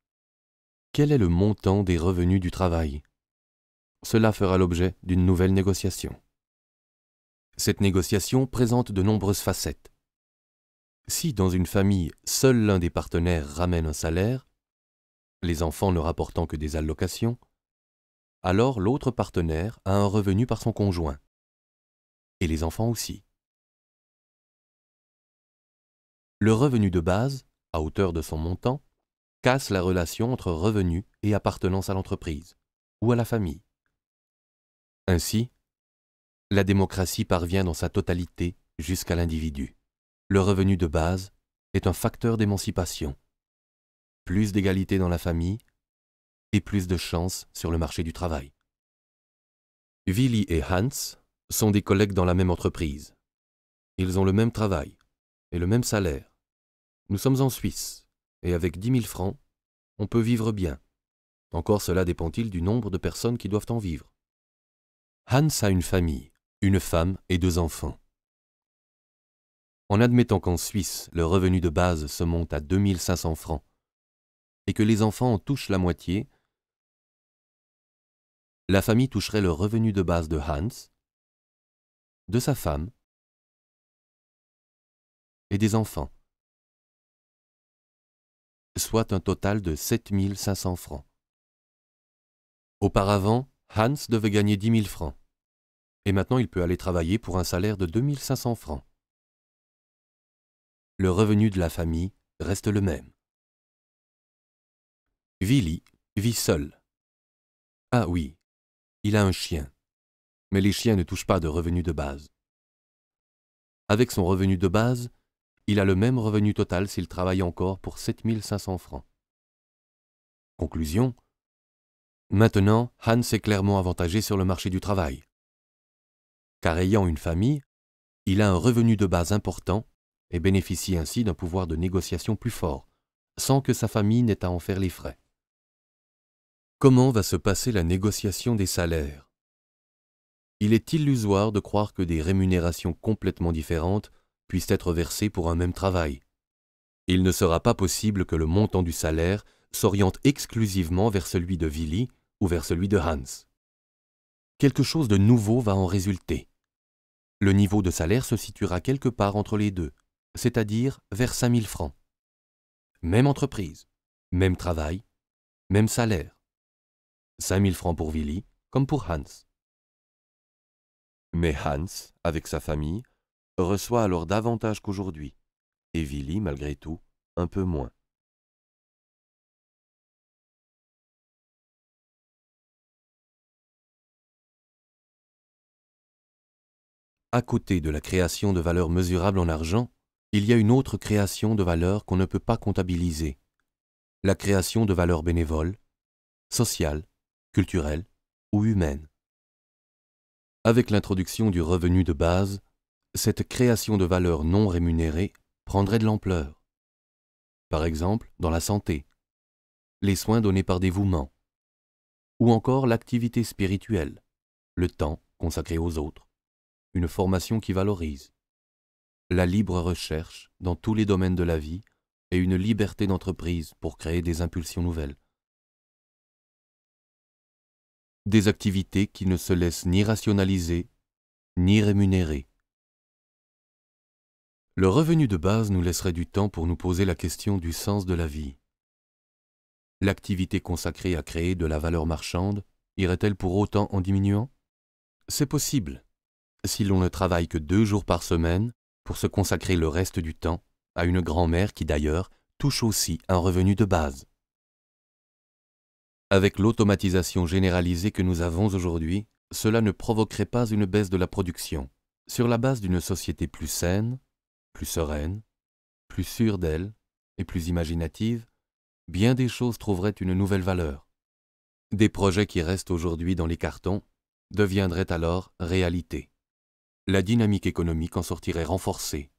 Quel est le montant des revenus du travail? Cela fera l'objet d'une nouvelle négociation. Cette négociation présente de nombreuses facettes. Si dans une famille, seul l'un des partenaires ramène un salaire, les enfants ne rapportant que des allocations, alors l'autre partenaire a un revenu par son conjoint. Et les enfants aussi. Le revenu de base, à hauteur de son montant, casse la relation entre revenu et appartenance à l'entreprise ou à la famille. Ainsi, la démocratie parvient dans sa totalité jusqu'à l'individu. Le revenu de base est un facteur d'émancipation. Plus d'égalité dans la famille et plus de chances sur le marché du travail. Willi et Hans sont des collègues dans la même entreprise. Ils ont le même travail et le même salaire. Nous sommes en Suisse et avec 10 000 francs, on peut vivre bien. Encore cela dépend-il du nombre de personnes qui doivent en vivre. Hans a une famille, une femme et 2 enfants. En admettant qu'en Suisse, le revenu de base se monte à 2 500 francs et que les enfants en touchent la moitié, la famille toucherait le revenu de base de Hans, de sa femme et des enfants, soit un total de 7 500 francs. Auparavant, Hans devait gagner 10 000 francs, et maintenant il peut aller travailler pour un salaire de 2 500 francs. Le revenu de la famille reste le même. Willi vit seul. Ah oui, il a un chien, mais les chiens ne touchent pas de revenu de base. Avec son revenu de base, il a le même revenu total s'il travaille encore pour 7 500 francs. Conclusion. Maintenant, Hans est clairement avantagé sur le marché du travail. Car ayant une famille, il a un revenu de base important et bénéficie ainsi d'un pouvoir de négociation plus fort, sans que sa famille n'ait à en faire les frais. Comment va se passer la négociation des salaires? Il est illusoire de croire que des rémunérations complètement différentes puissent être versées pour un même travail. Il ne sera pas possible que le montant du salaire s'oriente exclusivement vers celui de Willi ou vers celui de Hans. Quelque chose de nouveau va en résulter. Le niveau de salaire se situera quelque part entre les deux, c'est-à-dire vers 5 000 francs. Même entreprise, même travail, même salaire. 5 000 francs pour Willi comme pour Hans. Mais Hans, avec sa famille, reçoit alors davantage qu'aujourd'hui, et Willi, malgré tout, un peu moins. À côté de la création de valeur mesurable en argent, il y a une autre création de valeur qu'on ne peut pas comptabiliser, la création de valeur bénévole, sociale, culturelle ou humaine. Avec l'introduction du revenu de base, cette création de valeur non rémunérée prendrait de l'ampleur. Par exemple, dans la santé, les soins donnés par dévouement, ou encore l'activité spirituelle, le temps consacré aux autres, une formation qui valorise, la libre recherche dans tous les domaines de la vie et une liberté d'entreprise pour créer des impulsions nouvelles. Des activités qui ne se laissent ni rationaliser, ni rémunérer. Le revenu de base nous laisserait du temps pour nous poser la question du sens de la vie. L'activité consacrée à créer de la valeur marchande irait-elle pour autant en diminuant? C'est possible, si l'on ne travaille que 2 jours par semaine pour se consacrer le reste du temps à une grand-mère qui d'ailleurs touche aussi un revenu de base. Avec l'automatisation généralisée que nous avons aujourd'hui, cela ne provoquerait pas une baisse de la production, sur la base d'une société plus saine, plus sereine, plus plus sûres d'elles et plus imaginatives, bien des choses trouveraient une nouvelle valeur. Des projets qui restent aujourd'hui dans les cartons deviendraient alors réalité. La dynamique économique en sortirait renforcée,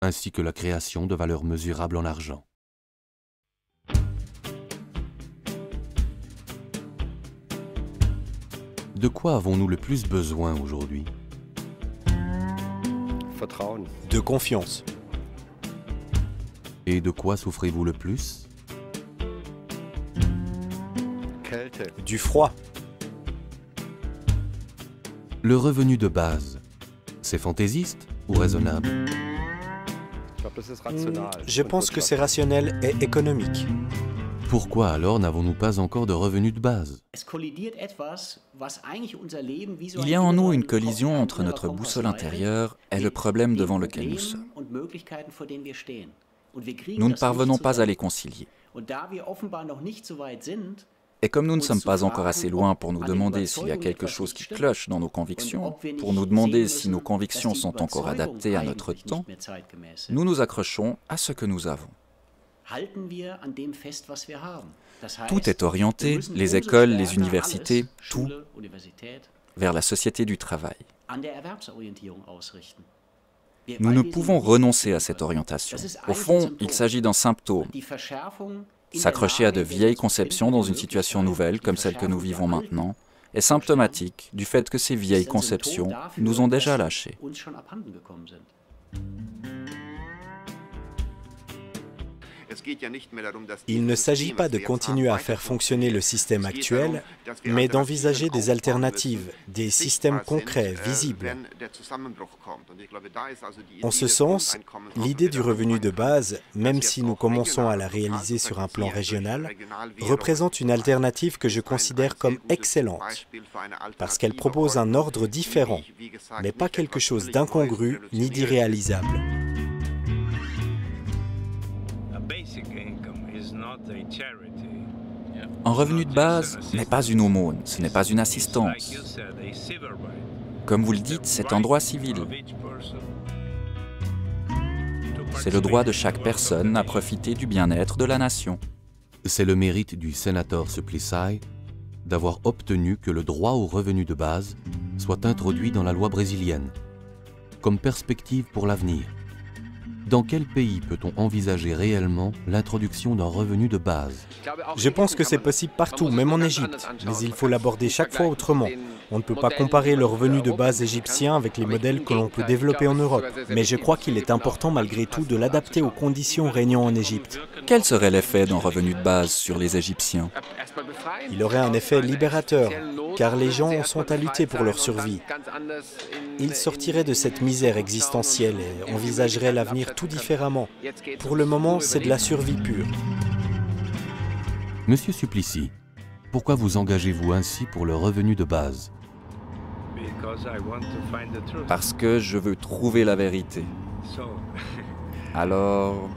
ainsi que la création de valeurs mesurables en argent. De quoi avons-nous le plus besoin aujourd'hui? De confiance. Et de quoi souffrez-vous le plus? Du froid. Le revenu de base, c'est fantaisiste ou raisonnable? Je pense que c'est rationnel et économique. Pourquoi alors n'avons-nous pas encore de revenu de base? Il y a en nous une collision entre notre boussole intérieure et le problème devant lequel nous sommes. Nous ne parvenons pas à les concilier. Et comme nous ne sommes pas encore assez loin pour nous demander s'il y a quelque chose qui cloche dans nos convictions, pour nous demander si nos convictions sont encore adaptées à notre temps, nous nous accrochons à ce que nous avons. Tout est orienté, les écoles, les universités, tout, vers la société du travail. Nous ne pouvons renoncer à cette orientation. Au fond, il s'agit d'un symptôme. S'accrocher à de vieilles conceptions dans une situation nouvelle comme celle que nous vivons maintenant est symptomatique du fait que ces vieilles conceptions nous ont déjà lâchés. Il ne s'agit pas de continuer à faire fonctionner le système actuel, mais d'envisager des alternatives, des systèmes concrets, visibles. En ce sens, l'idée du revenu de base, même si nous commençons à la réaliser sur un plan régional, représente une alternative que je considère comme excellente, parce qu'elle propose un ordre différent, mais pas quelque chose d'incongru ni d'irréalisable. Un revenu de base n'est pas une aumône, ce n'est pas une assistance. Comme vous le dites, c'est un droit civil. C'est le droit de chaque personne à profiter du bien-être de la nation. C'est le mérite du sénateur Suplicy d'avoir obtenu que le droit au revenu de base soit introduit dans la loi brésilienne, comme perspective pour l'avenir. Dans quel pays peut-on envisager réellement l'introduction d'un revenu de base? Je pense que c'est possible partout, même en Égypte, mais il faut l'aborder chaque fois autrement. On ne peut pas comparer le revenu de base égyptien avec les modèles que l'on peut développer en Europe, mais je crois qu'il est important malgré tout de l'adapter aux conditions régnant en Égypte. Quel serait l'effet d'un revenu de base sur les Égyptiens? Il aurait un effet libérateur, car les gens sont à lutter pour leur survie. Ils sortiraient de cette misère existentielle et envisageraient l'avenir tout différemment. Pour le moment, c'est de la survie pure. Monsieur Suplicy, pourquoi vous engagez-vous ainsi pour le revenu de base? Parce que je veux trouver la vérité. Alors,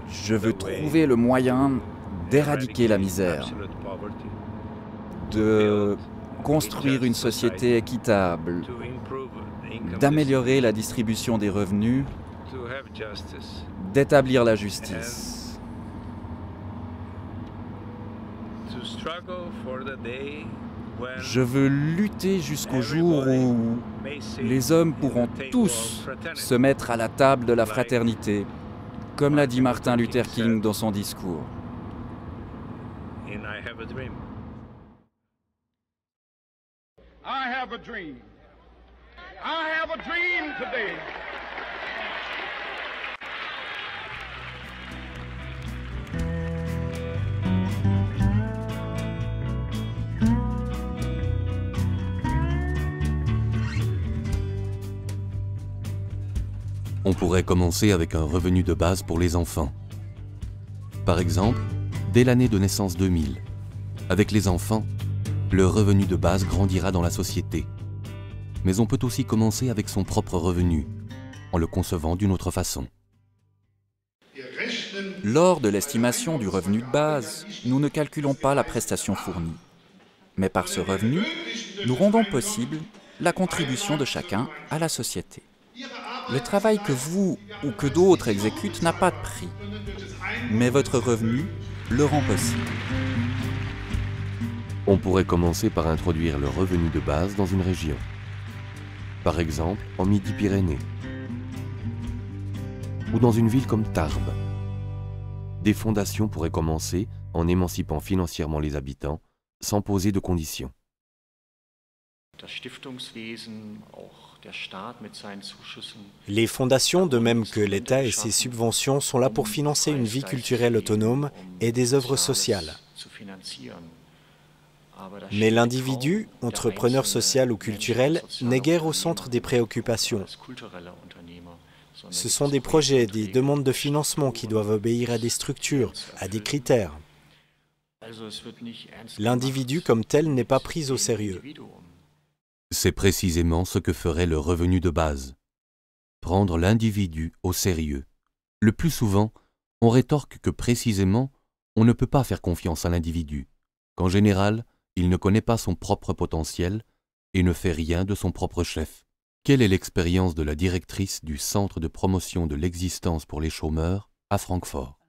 je veux trouver le moyen d'éradiquer la misère, de construire une société équitable, d'améliorer la distribution des revenus, d'établir la justice. Je veux lutter jusqu'au jour où les hommes pourront tous se mettre à la table de la fraternité, comme l'a dit Martin Luther King dans son discours. I have a dream. I have a dream today. On pourrait commencer avec un revenu de base pour les enfants. Par exemple, dès l'année de naissance 2000, avec les enfants, le revenu de base grandira dans la société. Mais on peut aussi commencer avec son propre revenu, en le concevant d'une autre façon. Lors de l'estimation du revenu de base, nous ne calculons pas la prestation fournie. Mais par ce revenu, nous rendons possible la contribution de chacun à la société. Le travail que vous ou que d'autres exécutent n'a pas de prix, mais votre revenu le rend possible. On pourrait commencer par introduire le revenu de base dans une région. Par exemple, en Midi-Pyrénées. Ou dans une ville comme Tarbes. Des fondations pourraient commencer en émancipant financièrement les habitants, sans poser de conditions. Les fondations, de même que l'État et ses subventions, sont là pour financer une vie culturelle autonome et des œuvres sociales. Mais l'individu, entrepreneur social ou culturel, n'est guère au centre des préoccupations. Ce sont des projets, des demandes de financement qui doivent obéir à des structures, à des critères. L'individu comme tel n'est pas pris au sérieux. C'est précisément ce que ferait le revenu de base. Prendre l'individu au sérieux. Le plus souvent, on rétorque que précisément, on ne peut pas faire confiance à l'individu, qu'en général, il ne connaît pas son propre potentiel et ne fait rien de son propre chef. Quelle est l'expérience de la directrice du Centre de promotion de l'existence pour les chômeurs à Francfort?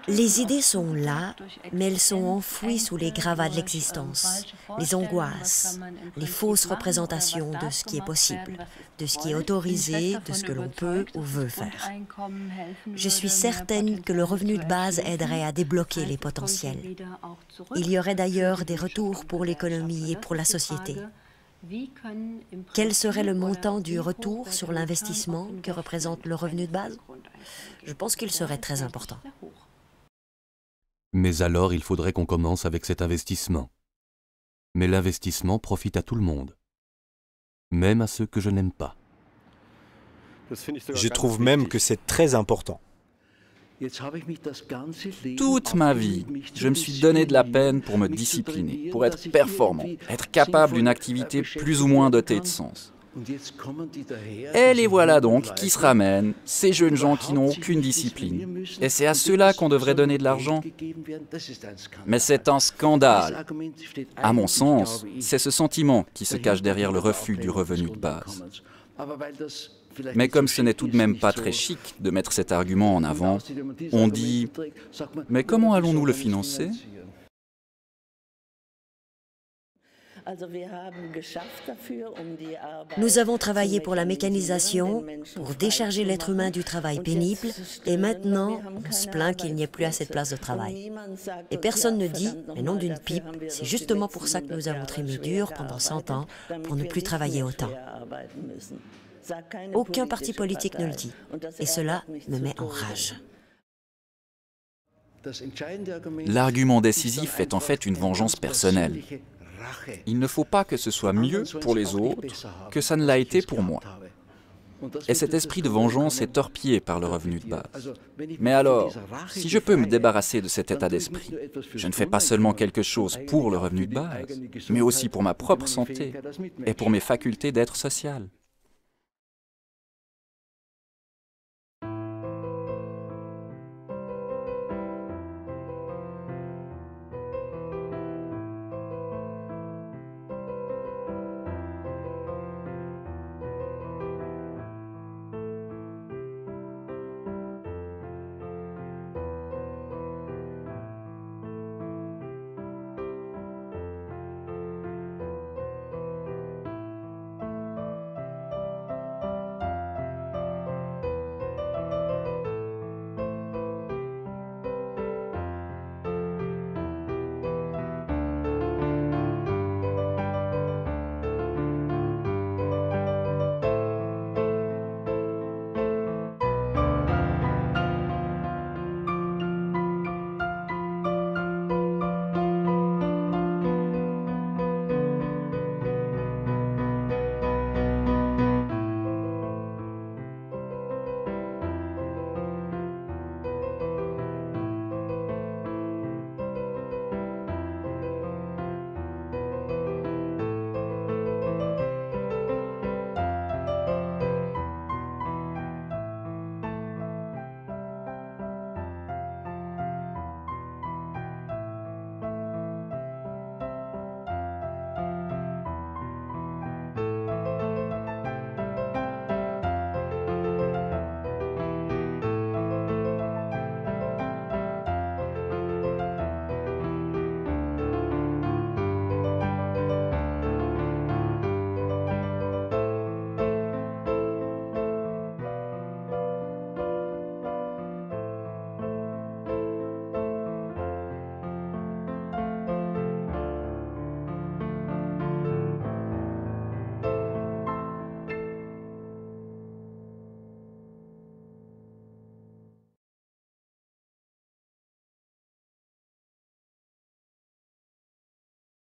Les idées sont là, mais elles sont enfouies sous les gravats de l'existence, les angoisses, les fausses représentations de ce qui est possible, de ce qui est autorisé, de ce que l'on peut ou veut faire. Je suis certaine que le revenu de base aiderait à débloquer les potentiels. Il y aurait d'ailleurs des retours pour l'économie et pour la société. Quel serait le montant du retour sur l'investissement que représente le revenu de base? Je pense qu'il serait très important. Mais alors, il faudrait qu'on commence avec cet investissement. Mais l'investissement profite à tout le monde, même à ceux que je n'aime pas. Je trouve même que c'est très important. Toute ma vie, je me suis donné de la peine pour me discipliner, pour être performant, être capable d'une activité plus ou moins dotée de sens. Et les voilà donc qui se ramènent, ces jeunes gens qui n'ont aucune discipline. Et c'est à ceux-là qu'on devrait donner de l'argent. Mais c'est un scandale. À mon sens, c'est ce sentiment qui se cache derrière le refus du revenu de base. Mais comme ce n'est tout de même pas très chic de mettre cet argument en avant, on dit « Mais comment allons-nous le financer ?» Nous avons travaillé pour la mécanisation, pour décharger l'être humain du travail pénible, et maintenant, on se plaint qu'il n'y ait plus assez de place de travail. Et personne ne dit, mais non d'une pipe, c'est justement pour ça que nous avons trimé dur pendant 100 ans, pour ne plus travailler autant. Aucun parti politique ne le dit, et cela me met en rage. L'argument décisif est en fait une vengeance personnelle. Il ne faut pas que ce soit mieux pour les autres que ça ne l'a été pour moi. Et cet esprit de vengeance est torpillé par le revenu de base. Mais alors, si je peux me débarrasser de cet état d'esprit, je ne fais pas seulement quelque chose pour le revenu de base, mais aussi pour ma propre santé et pour mes facultés d'être social.